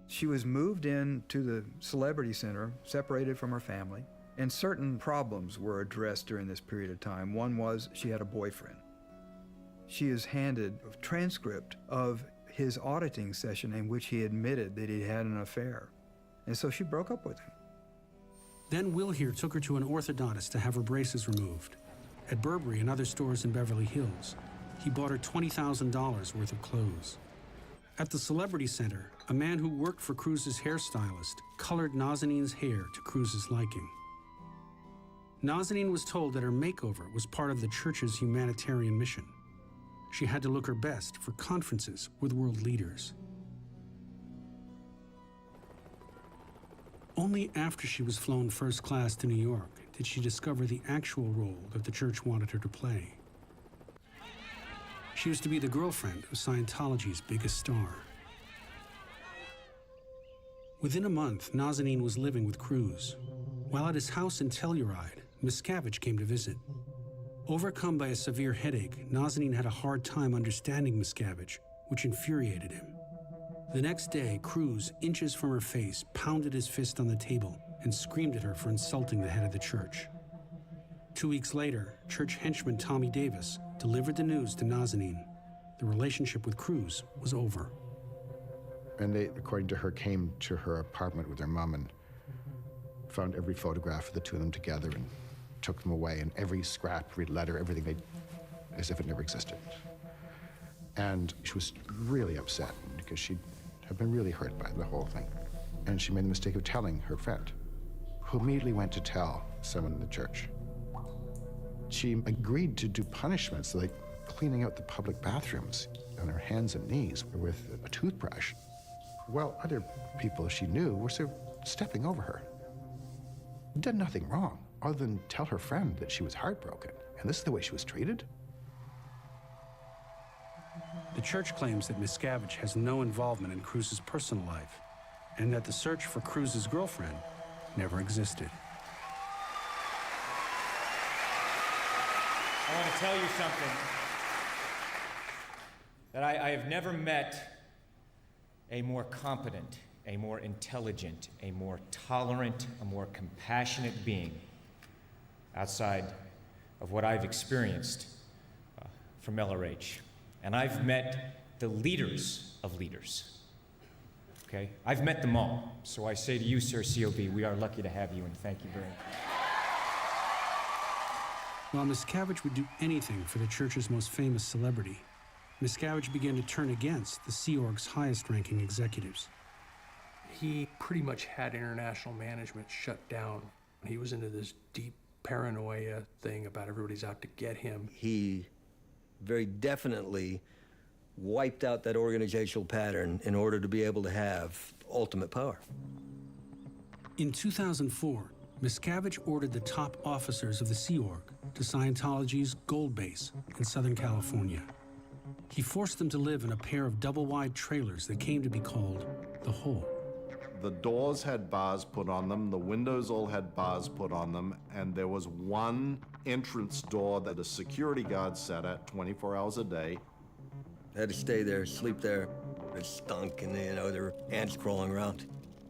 She was moved into the Celebrity Center, separated from her family, and certain problems were addressed during this period of time. One was she had a boyfriend. She is handed a transcript of his auditing session in which he admitted that he had an affair. And so she broke up with him. Then Wilhere took her to an orthodontist to have her braces removed. At Burberry and other stores in Beverly Hills, he bought her $20,000 worth of clothes. At the Celebrity Center, a man who worked for Cruise's hairstylist colored Nazanin's hair to Cruise's liking. Nazanin was told that her makeover was part of the church's humanitarian mission. She had to look her best for conferences with world leaders. Only after she was flown first class to New York did she discover the actual role that the church wanted her to play. She was to be the girlfriend of Scientology's biggest star. Within a month, Nazanin was living with Cruz. While at his house in Telluride, Miscavige came to visit. Overcome by a severe headache, Nazanin had a hard time understanding Miscavige, which infuriated him. The next day, Cruz, inches from her face, pounded his fist on the table and screamed at her for insulting the head of the church. 2 weeks later, church henchman Tommy Davis delivered the news to Nazanin. The relationship with Cruz was over. And they, according to her, came to her apartment with their mom and found every photograph of the two of them together and took them away, and every scrap, every letter, everything, as if it never existed. And she was really upset because she had been really hurt by the whole thing. And she made the mistake of telling her friend, who immediately went to tell someone in the church. She agreed to do punishments like cleaning out the public bathrooms on her hands and knees with a toothbrush, while other people she knew were sort of stepping over her. Did nothing wrong other than tell her friend that she was heartbroken, and this is the way she was treated. The church claims that Miscavige has no involvement in Cruz's personal life, and that the search for Cruz's girlfriend never existed. I want to tell you something, that I have never met a more competent, a more intelligent, a more tolerant, a more compassionate being outside of what I've experienced from LRH. And I've met the leaders of leaders, okay? I've met them all. So I say to you, Sir COB, we are lucky to have you, and thank you very much. While Miscavige would do anything for the church's most famous celebrity, Miscavige began to turn against the Sea Org's highest-ranking executives. He pretty much had international management shut down. He was into this deep paranoia thing about everybody's out to get him. He very definitely wiped out that organizational pattern in order to be able to have ultimate power. In 2004, Miscavige ordered the top officers of the Sea Org to Scientology's Gold Base in Southern California. He forced them to live in a pair of double-wide trailers that came to be called the Hole. The doors had bars put on them, the windows all had bars put on them, and there was one entrance door that a security guard sat at 24 hours a day. Had to stay there, sleep there. It stunk, and there were ants crawling around.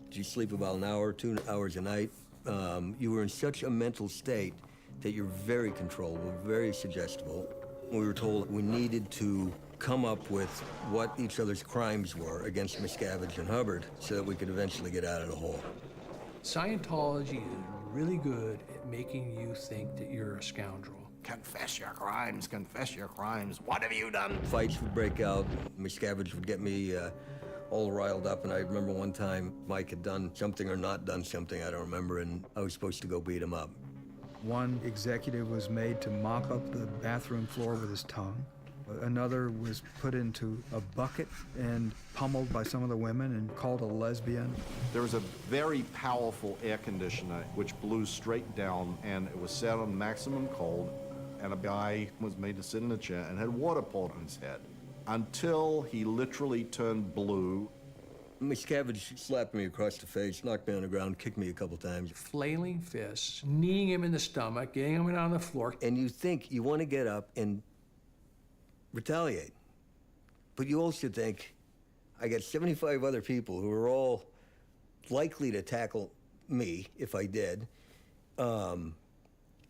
Did you sleep about an hour, 2 hours a night? You were in such a mental state that you're very controllable, very suggestible. We were told we needed to come up with what each other's crimes were against Miscavige and Hubbard so that we could eventually get out of the hole. Scientology is really good at making you think that you're a scoundrel. Confess your crimes, confess your crimes. What have you done? Fights would break out. Miscavige would get me all riled up, and I remember one time Mike had done something or not done something, I don't remember, and I was supposed to go beat him up. One executive was made to mop up the bathroom floor with his tongue. Another was put into a bucket and pummeled by some of the women and called a lesbian. There was a very powerful air conditioner which blew straight down, and it was set on maximum cold, and a guy was made to sit in a chair and had water poured on his head until he literally turned blue. Miscavige slapped me across the face, knocked me on the ground, kicked me a couple times. Flailing fists, kneeing him in the stomach, getting him on the floor. And you think you want to get up and retaliate. But you also think, I got 75 other people who are all likely to tackle me if I did. And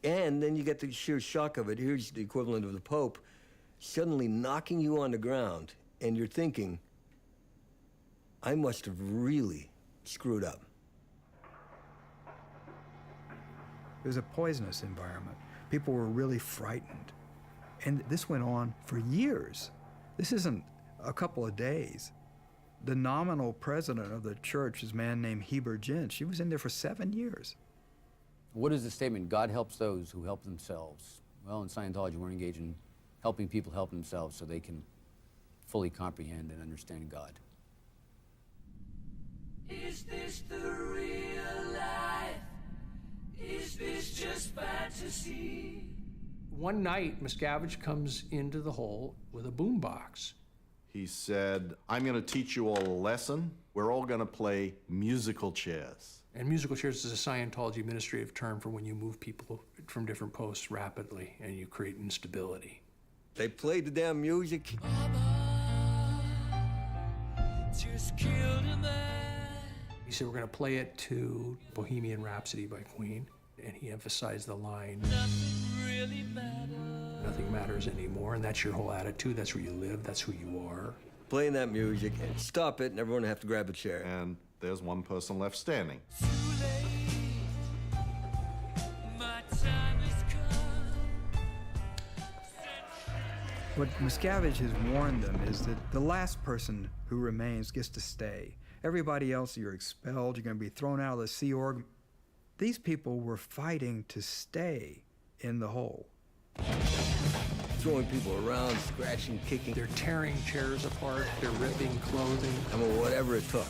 then you get the sheer shock of it. Here's the equivalent of the Pope suddenly knocking you on the ground, and you're thinking, I must have really screwed up. It was a poisonous environment. People were really frightened. And this went on for years. This isn't a couple of days. The nominal president of the church is a man named Heber Gent. She was in there for 7 years. What is the statement, God helps those who help themselves? Well, in Scientology, we're engaged in helping people help themselves so they can fully comprehend and understand God. Is this the real life? Is this just One night, Miscavige comes into the hole with a boombox. He said, I'm going to teach you all a lesson. We're all going to play musical chairs. And musical chairs is a Scientology administrative term for when you move people from different posts rapidly and you create instability. They played the damn music. He said, we're going to play it to Bohemian Rhapsody by Queen. And he emphasized the line, nothing matters anymore. And that's your whole attitude. That's where you live. That's who you are. Playing that music, and stop it, and everyone have to grab a chair. And there's one person left standing. What Miscavige has warned them is that the last person who remains gets to stay. Everybody else, you're expelled, you're going to be thrown out of the Sea Org. These people were fighting to stay in the hole. Throwing people around, scratching, kicking. They're tearing chairs apart. They're ripping clothing. I mean, whatever it took.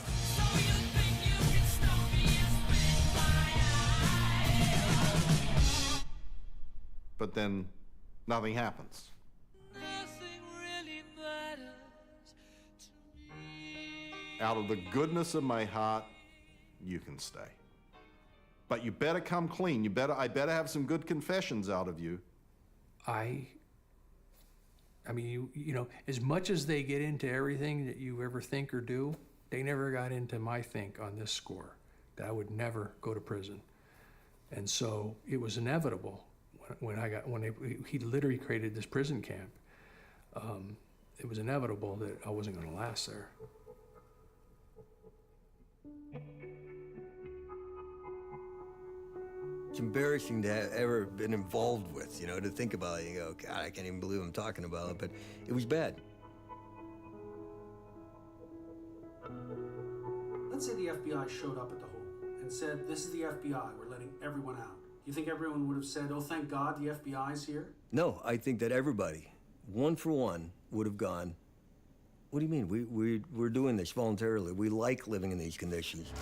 But then nothing happens. Out of the goodness of my heart, you can stay. But you better come clean. I better have some good confessions out of you. I mean, you know, as much as they get into everything that you ever think or do, they never got into my think on this score, that I would never go to prison. And so it was inevitable he literally created this prison camp. It was inevitable that I wasn't going to last there. It's embarrassing to have ever been involved with, you know, to think about it. You go, God, I can't even believe I'm talking about it, but it was bad. Let's say the FBI showed up at the hole and said, this is the FBI, we're letting everyone out. You think everyone would have said, oh, thank God the FBI's here? No, I think that everybody, one for one, would have gone, what do you mean? We're doing this voluntarily. We like living in these conditions.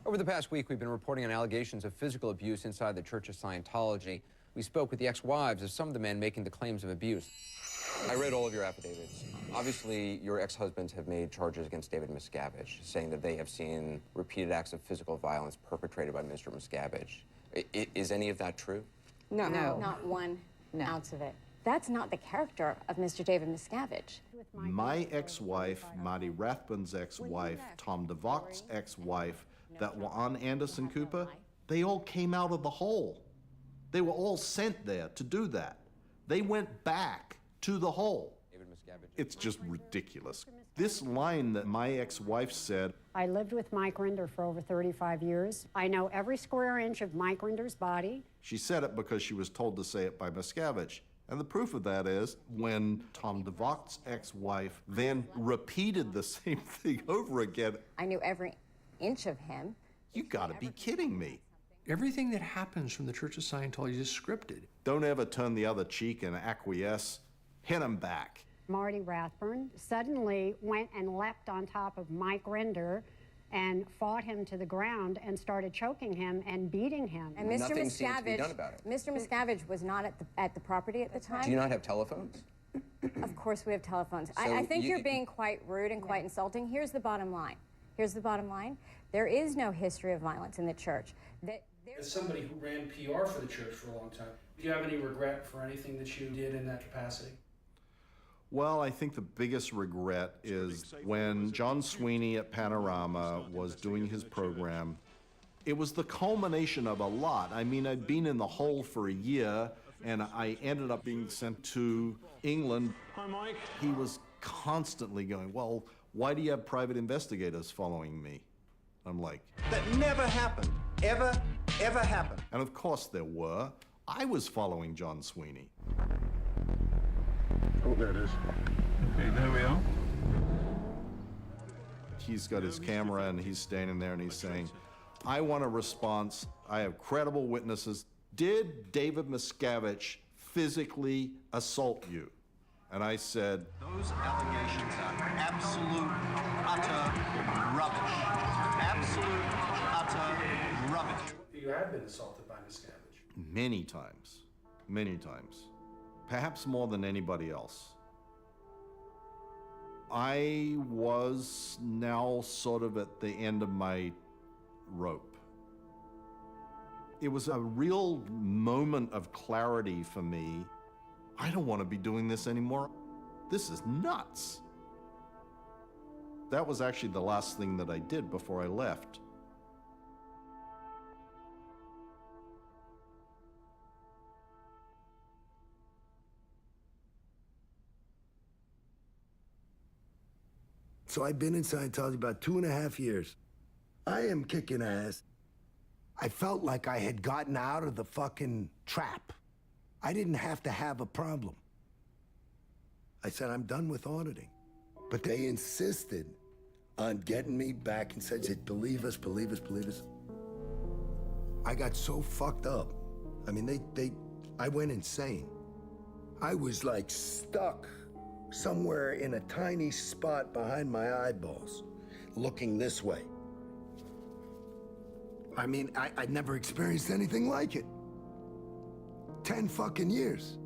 Over the past week, we've been reporting on allegations of physical abuse inside the Church of Scientology. We spoke with the ex-wives of some of the men making the claims of abuse. I read all of your affidavits. Obviously, your ex-husbands have made charges against David Miscavige, saying that they have seen repeated acts of physical violence perpetrated by Mr. Miscavige. Is any of that true? No. Not one ounce of it. That's not the character of Mr. David Miscavige. My ex-wife, Marty Rathbun's ex-wife, Tom DeVocht's ex-wife, that were on Anderson Cooper, they all came out of the hole. They were all sent there to do that. They went back to the hole. It's just ridiculous. This line that my ex-wife said, I lived with Mike Rinder for over 35 years. I know every square inch of Mike Rinder's body. She said it because she was told to say it by Miscavige. And the proof of that is when Tom DeVocht's ex-wife then repeated the same thing over again. I knew every inch of him. You gotta be kidding me. Everything that happens from the Church of Scientology is scripted. Don't ever turn the other cheek and acquiesce. Hit him back. Marty Rathbun suddenly went and leapt on top of Mike Rinder and fought him to the ground and started choking him and beating him. And Mr. Nothing seems to be done Miscavige, about it. Mr. Miscavige was not at the property at the time. Do you not have telephones? Of course we have telephones. So I think you- you're being quite rude and quite insulting. Here's the bottom line. Here's the bottom line. There is no history of violence in the church. As somebody who ran PR for the church for a long time, do you have any regret for anything that you did in that capacity? Well, I think the biggest regret is when John Sweeney at Panorama was doing his program, it was the culmination of a lot. I mean, I'd been in the hole for a year, and I ended up being sent to England. Hi, Mike. He was constantly going, well, why do you have private investigators following me? I'm like, that never happened. Ever happened. And of course there were. I was following John Sweeney. Oh, there it is. Okay, there we are. He's got his camera and he's standing there and he's saying, I want a response. I have credible witnesses. Did David Miscavige physically assault you? And I said, those allegations are absolute, utter rubbish. Absolute, utter rubbish. You have been assaulted by Miscavige. many times, perhaps more than anybody else. I was now sort of at the end of my rope. It was a real moment of clarity for me. I don't want to be doing this anymore. This is nuts. That was actually the last thing that I did before I left. So I've been in Scientology about 2.5 years. I am kicking ass. I felt like I had gotten out of the fucking trap. I didn't have to have a problem. I said, I'm done with auditing. But they insisted on getting me back and said, believe us, believe us, believe us. I got so fucked up. I mean, I went insane. I was like stuck somewhere in a tiny spot behind my eyeballs, looking this way. I mean, I'd never experienced anything like it. 10 fucking years.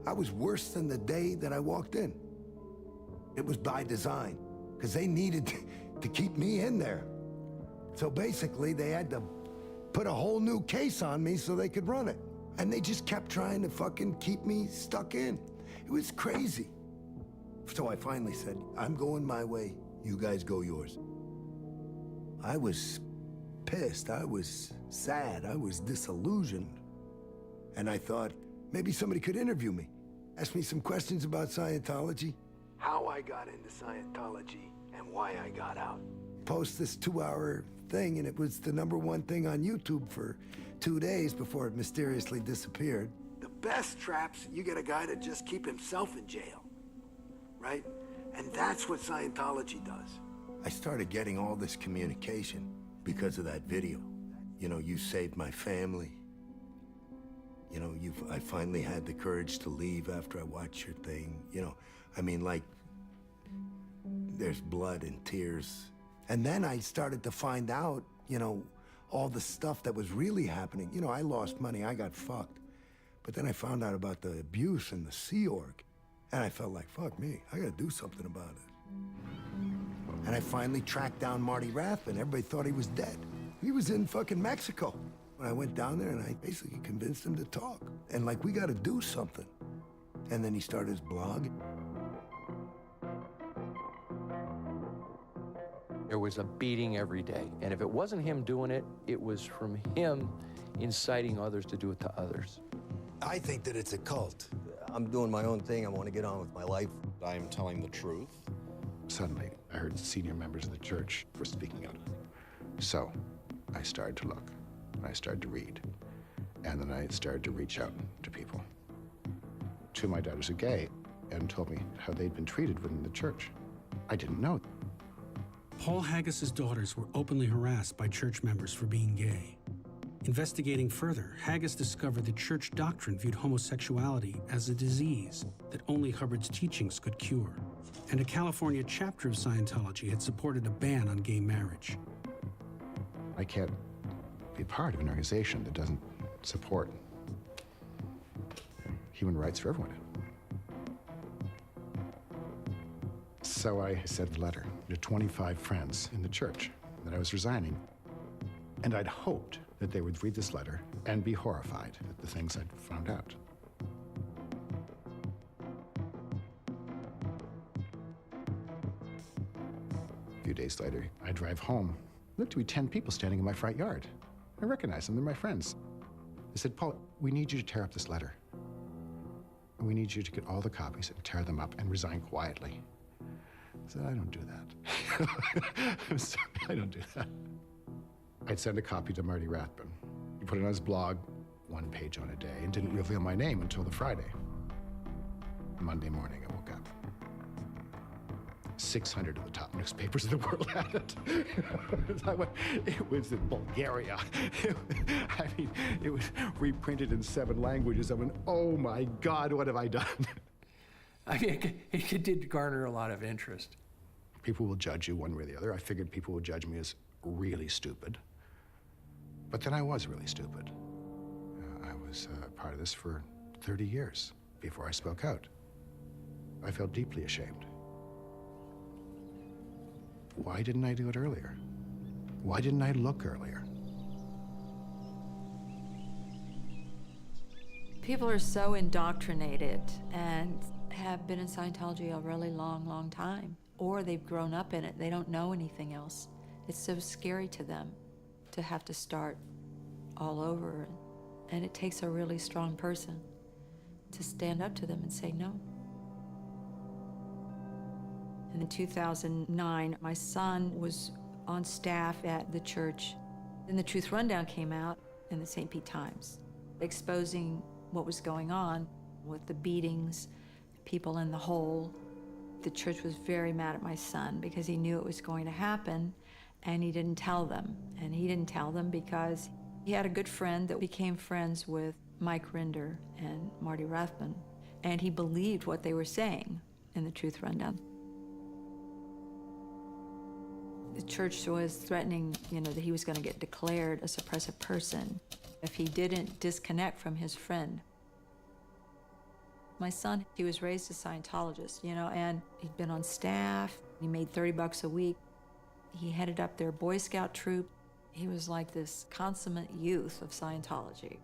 I was worse than the day that I walked in. It was by design, because they needed to keep me in there. So basically, they had to put a whole new case on me so they could run it. And they just kept trying to fucking keep me stuck in. It was crazy. So I finally said, I'm going my way, you guys go yours. I was pissed, I was sad, I was disillusioned. And I thought, maybe somebody could interview me. Ask me some questions about Scientology, how I got into Scientology, and why I got out. Post this 2-hour thing, and it was the #1 thing on YouTube for 2 days before it mysteriously disappeared. The best traps, you get a guy to just keep himself in jail, right? And that's what Scientology does. I started getting all this communication because of that video. You know, you saved my family. You know, I finally had the courage to leave after I watched your thing. You know, I mean, like, there's blood and tears. And then I started to find out, you know, all the stuff that was really happening. You know, I lost money, I got fucked. But then I found out about the abuse in the Sea Org. And I felt like, fuck me, I gotta do something about it. And I finally tracked down Marty Rathbun. Everybody thought he was dead. He was in fucking Mexico. I went down there and I basically convinced him to talk. And like, we gotta do something. And then he started his blog. There was a beating every day. And if it wasn't him doing it, it was from him inciting others to do it to others. I think that it's a cult. I'm doing my own thing. I want to get on with my life. I am telling the truth. Suddenly, I heard senior members of the church were speaking out. So, I started to look, and I started to read, and then I started to reach out to people. Two of my daughters are gay, and told me how they'd been treated within the church. I didn't know. Paul Haggis's daughters were openly harassed by church members for being gay. Investigating further, Haggis discovered that church doctrine viewed homosexuality as a disease that only Hubbard's teachings could cure. And a California chapter of Scientology had supported a ban on gay marriage. I can't be part of an organization that doesn't support human rights for everyone. So I sent a letter to 25 friends in the church that I was resigning. And I'd hoped that they would read this letter and be horrified at the things I'd found out. A few days later, I drive home. Looked to be 10 people standing in my front yard. I recognized them, they're my friends. They said, Paul, we need you to tear up this letter. And we need you to get all the copies and tear them up and resign quietly. I said, I don't do that. I'm sorry, I don't do that. I'd send a copy to Marty Rathbun. He put it on his blog, 1 page on a day, and didn't reveal my name until the Friday. Monday morning, I woke up. 600 of the top newspapers in the world had it. It was in Bulgaria. I mean, it was reprinted in 7 languages. I went, oh my God, what have I done? I mean, it did garner a lot of interest. People will judge you one way or the other. I figured people would judge me as really stupid. But then I was really stupid. I was part of this for 30 years before I spoke out. I felt deeply ashamed. Why didn't I do it earlier? Why didn't I look earlier? People are so indoctrinated and have been in Scientology a really long, long time, or they've grown up in it. They don't know anything else. It's so scary to them to have to start all over. And it takes a really strong person to stand up to them and say no. And in 2009, my son was on staff at the church. And the Truth Rundown came out in the St. Pete Times, exposing what was going on with the beatings, people in the hole. The church was very mad at my son because he knew it was going to happen, and he didn't tell them. And he didn't tell them because he had a good friend that became friends with Mike Rinder and Marty Rathbun, and he believed what they were saying in the Truth Rundown. The church was threatening, that he was going to get declared a suppressive person if he didn't disconnect from his friend. My son, he was raised a Scientologist, and he'd been on staff. He made $30 a week. He headed up their Boy Scout troop. He was like this consummate youth of Scientology.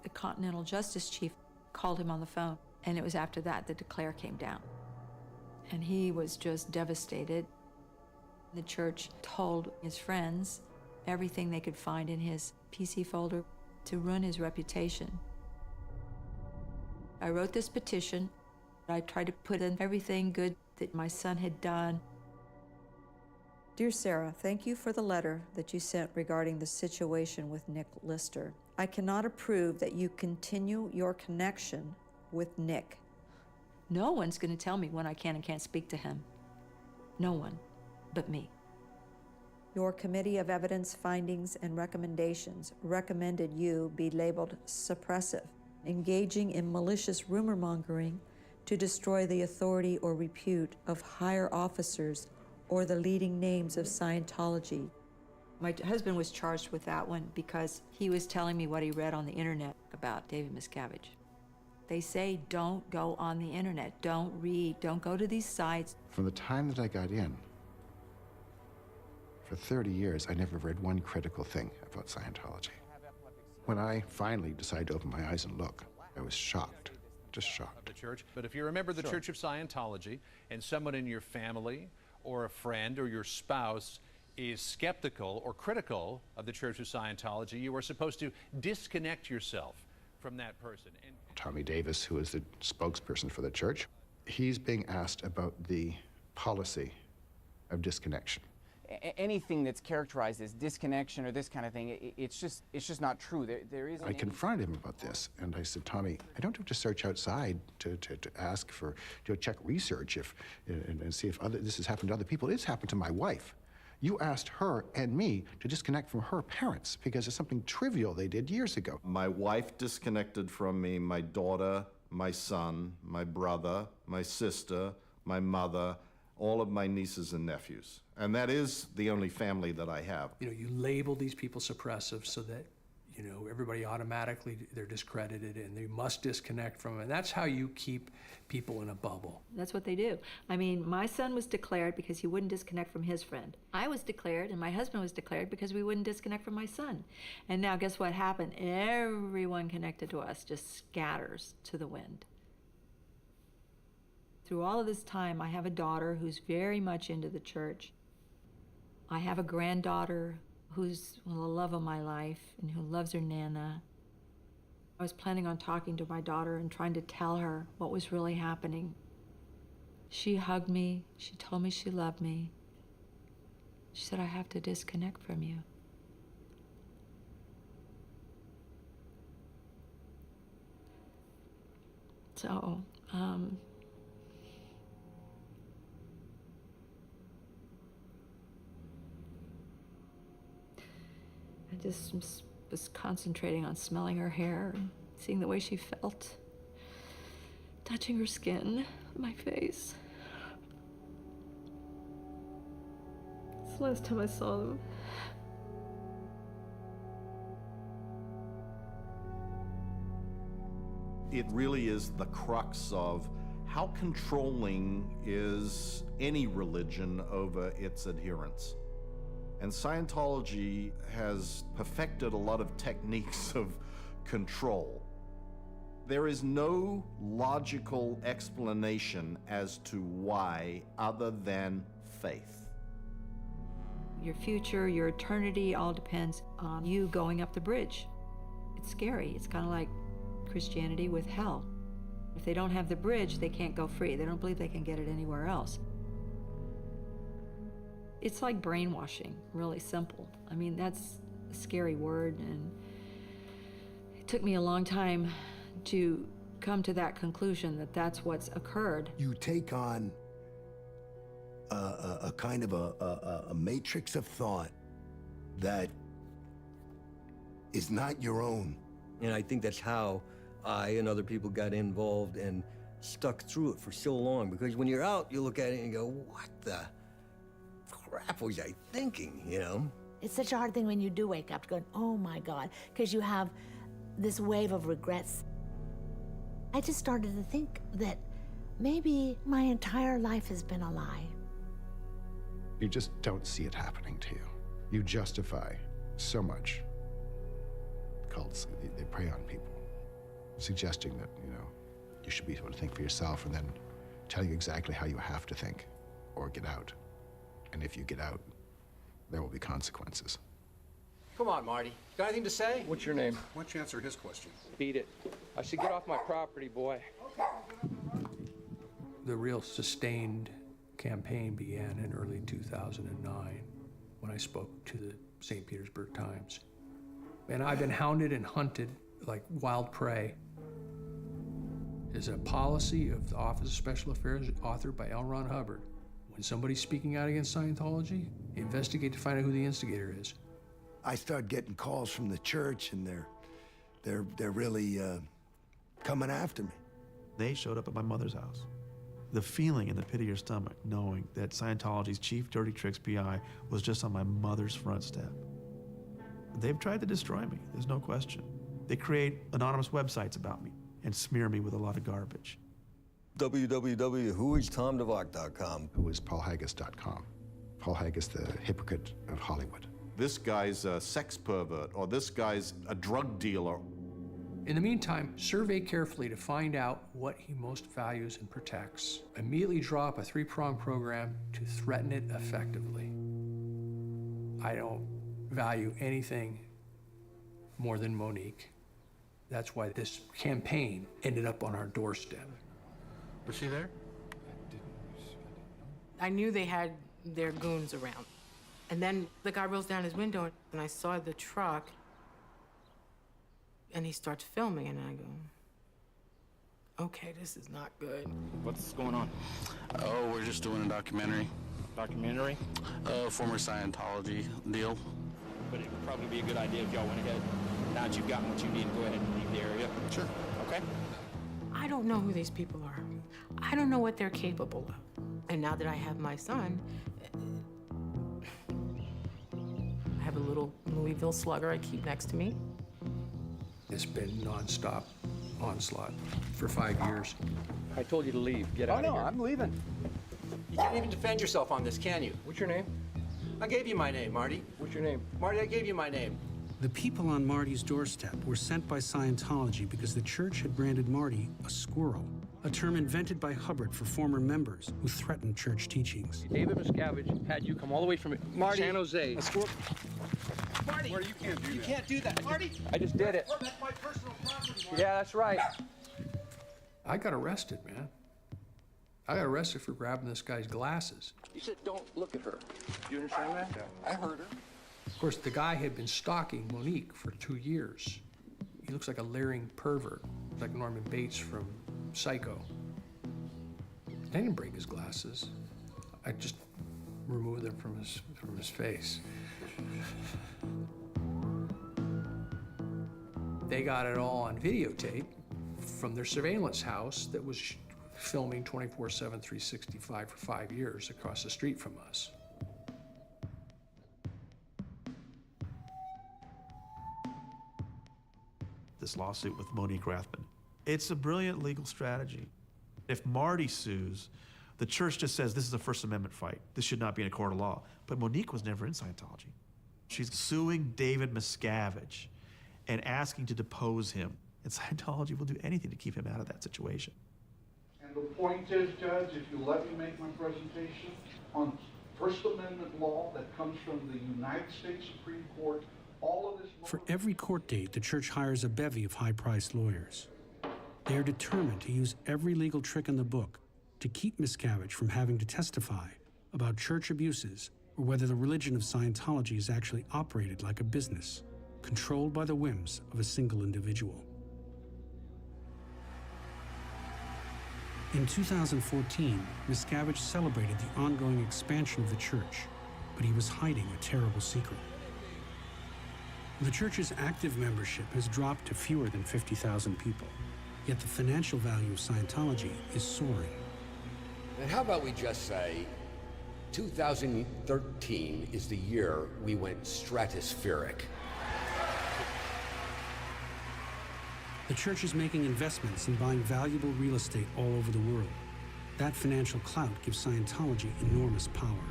The Continental Justice Chief called him on the phone, and it was after that the Declare came down. And he was just devastated. The church told his friends everything they could find in his PC folder to ruin his reputation. I wrote this petition. I tried to put in everything good that my son had done. Dear Sarah, thank you for the letter that you sent regarding the situation with Nick Lister. I cannot approve that you continue your connection with Nick. No one's going to tell me when I can and can't speak to him. No one but me. Your Committee of Evidence, Findings, and Recommendations recommended you be labeled suppressive, engaging in malicious rumor mongering to destroy the authority or repute of higher officers or the leading names of Scientology. My husband was charged with that one because he was telling me what he read on the internet about David Miscavige. They say don't go on the internet, don't read, don't go to these sites. From the time that I got in, for 30 years, I never read one critical thing about Scientology. When I finally decided to open my eyes and look, I was shocked, just shocked. The church, but if you're a member of the Church of Scientology and someone in your family or a friend or your spouse is skeptical or critical of the Church of Scientology, you are supposed to disconnect yourself from that person. And Tommy Davis, who is the spokesperson for the church, he's being asked about the policy of disconnection. Anything that's characterized as disconnection or this kind of thing, it's just not true. There is. I confronted him about this, and I said, Tommy, I don't have to search outside to ask for, to check research and see if this has happened to other people. It's happened to my wife. You asked her and me to disconnect from her parents because of something trivial they did years ago. My wife disconnected from me, my daughter, my son, my brother, my sister, my mother, all of my nieces and nephews. And that is the only family that I have. You label these people suppressive so that, everybody automatically, they're discredited and they must disconnect from it. And that's how you keep people in a bubble. That's what they do. I mean, my son was declared because he wouldn't disconnect from his friend. I was declared and my husband was declared because we wouldn't disconnect from my son. And now guess what happened? Everyone connected to us just scatters to the wind. Through all of this time, I have a daughter who's very much into the church. I have a granddaughter who's the love of my life and who loves her Nana. I was planning on talking to my daughter and trying to tell her what was really happening. She hugged me. She told me she loved me. She said, I have to disconnect from you. So, I just was concentrating on smelling her hair and seeing the way she felt, touching her skin, my face. It's the last time I saw them. It really is the crux of how controlling is any religion over its adherents. And Scientology has perfected a lot of techniques of control. There is no logical explanation as to why other than faith. Your future, your eternity, all depends on you going up the bridge. It's scary. It's kind of like Christianity with hell. If they don't have the bridge, they can't go free. They don't believe they can get it anywhere else. It's like brainwashing, really simple. I mean, that's a scary word, and it took me a long time to come to that conclusion that that's what's occurred. You take on a kind of a matrix of thought that is not your own. And I think that's how I and other people got involved and stuck through it for so long, because when you're out, you look at it and go, what the crap was I thinking, you know? It's such a hard thing when you do wake up going, oh my God, because you have this wave of regrets. I just started to think that maybe my entire life has been a lie. You just don't see it happening to you. You justify so much. Cults, they prey on people, suggesting that, you should be able to think for yourself, and then telling you exactly how you have to think or get out. And if you get out, there will be consequences. Come on, Marty. Got anything to say? What's your name? Why don't you answer his question? Beat it. I should get off my property, boy. The real sustained campaign began in early 2009 when I spoke to the St. Petersburg Times. And I've been hounded and hunted like wild prey. There's a policy of the Office of Special Affairs authored by L. Ron Hubbard. When somebody's speaking out against Scientology, investigate to find out who the instigator is. I start getting calls from the church, and they're really coming after me. They showed up at my mother's house. The feeling in the pit of your stomach knowing that Scientology's chief dirty tricks PI was just on my mother's front step. They've tried to destroy me, there's no question. They create anonymous websites about me and smear me with a lot of garbage. www.whoistomdevock.com. Whoispaulhaggis.com. Paul Haggis, the hypocrite of Hollywood. This guy's a sex pervert, or this guy's a drug dealer. In the meantime, survey carefully to find out what he most values and protects. Immediately draw up a three-pronged program to threaten it effectively. I don't value anything more than Monique. That's why this campaign ended up on our doorstep. Was she there? I knew they had their goons around. And then the guy rolls down his window, and I saw the truck, and he starts filming, and I go, okay, this is not good. What's going on? Oh, we're just doing a documentary. Documentary? Former Scientology deal. But it would probably be a good idea if y'all went ahead, now that you've gotten what you need, go ahead and leave the area. Sure. Okay? I don't know who these people are. I don't know what they're capable of. And now that I have my son, I have a little Louisville slugger I keep next to me. It's been nonstop onslaught for 5 years. I told you to leave. Get out of here. I'm leaving. You can't even defend yourself on this, can you? What's your name? I gave you my name, Marty. What's your name? Marty, I gave you my name. The people on Marty's doorstep were sent by Scientology because the church had branded Marty a squirrel, a term invented by Hubbard for former members who threatened church teachings. David Miscavige had you come all the way from San Jose. Marty, Marty, you can't do that. You can't do that. Marty! I just did it. That's my personal property, Marty. Yeah, that's right. I got arrested, man. I got arrested for grabbing this guy's glasses. You said don't look at her. Do you understand that? Yeah. I heard her. Of course, the guy had been stalking Monique for 2 years. He looks like a leering pervert, like Norman Bates from Psycho. I didn't break his glasses. I just removed them from his face. They got it all on videotape from their surveillance house that was filming 24/7, 365 for 5 years across the street from us. This lawsuit with Monique Rathman. It's a brilliant legal strategy. If Marty sues, the church just says this is a First Amendment fight. This should not be in a court of law. But Monique was never in Scientology. She's suing David Miscavige and asking to depose him. And Scientology will do anything to keep him out of that situation. And the point is, Judge, if you let me make my presentation on First Amendment law that comes from the United States Supreme Court, all of this... For every court date, the church hires a bevy of high-priced lawyers. They are determined to use every legal trick in the book to keep Miscavige from having to testify about church abuses or whether the religion of Scientology is actually operated like a business, controlled by the whims of a single individual. In 2014, Miscavige celebrated the ongoing expansion of the church, but he was hiding a terrible secret. The church's active membership has dropped to fewer than 50,000 people, yet the financial value of Scientology is soaring. And how about we just say 2013 is the year we went stratospheric. The church is making investments and buying valuable real estate all over the world. That financial clout gives Scientology enormous power.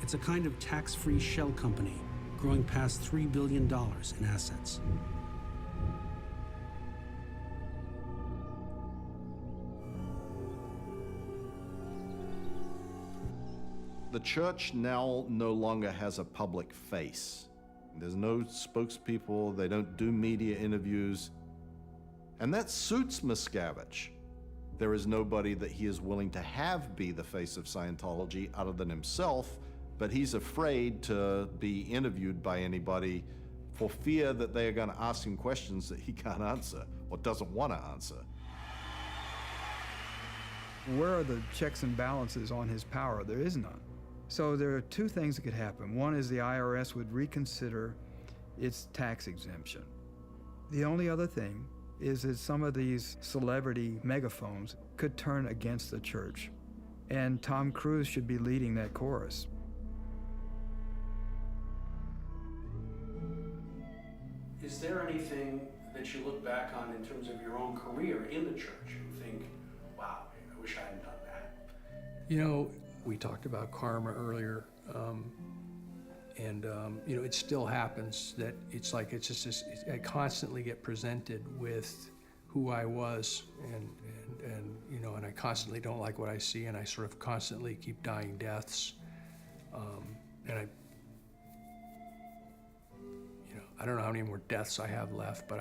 It's a kind of tax-free shell company growing past $3 billion in assets. The church now no longer has a public face. There's no spokespeople, they don't do media interviews. And that suits Miscavige. There is nobody that he is willing to have be the face of Scientology other than himself, but he's afraid to be interviewed by anybody for fear that they are going to ask him questions that he can't answer or doesn't want to answer. Where are the checks and balances on his power? There is none. So there are two things that could happen. One is the IRS would reconsider its tax exemption. The only other thing is that some of these celebrity megaphones could turn against the church. And Tom Cruise should be leading that chorus. Is there anything that you look back on in terms of your own career in the church and think, wow, I wish I hadn't done that? You know, we talked about karma earlier, you know, it still happens that it's like, it's just this, I constantly get presented with who I was and you know, and I constantly don't like what I see, and I sort of constantly keep dying deaths. And you know, I don't know how many more deaths I have left, but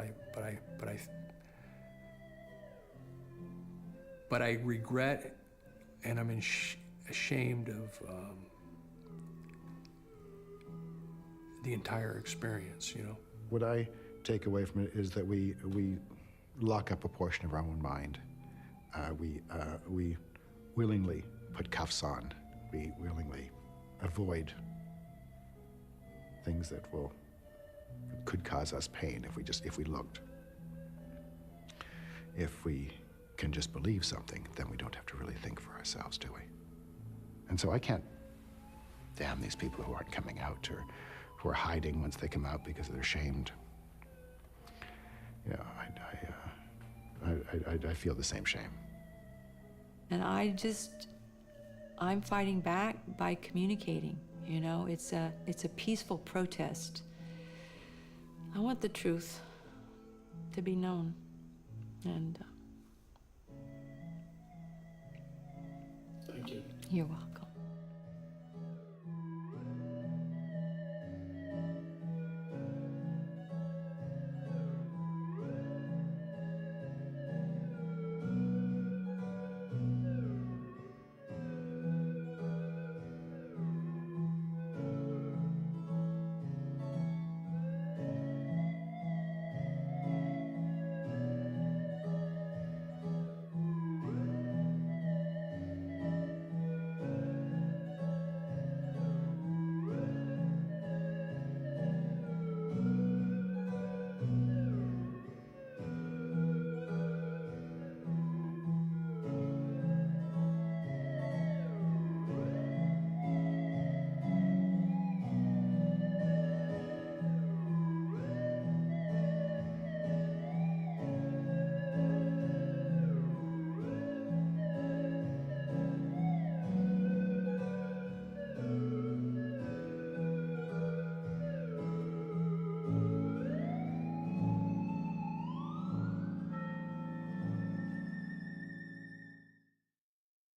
I regret, and I'm ashamed of the entire experience, you know. What I take away from it is that we lock up a portion of our own mind. We willingly put cuffs on. We willingly avoid things that could cause us pain if we looked. If we can just believe something, then we don't have to really think for ourselves, do we? And so I can't damn these people who aren't coming out or who are hiding once they come out because they're ashamed. You know, I feel the same shame. And I'm fighting back by communicating. You know, it's a peaceful protest. I want the truth to be known, and thank you. You're welcome.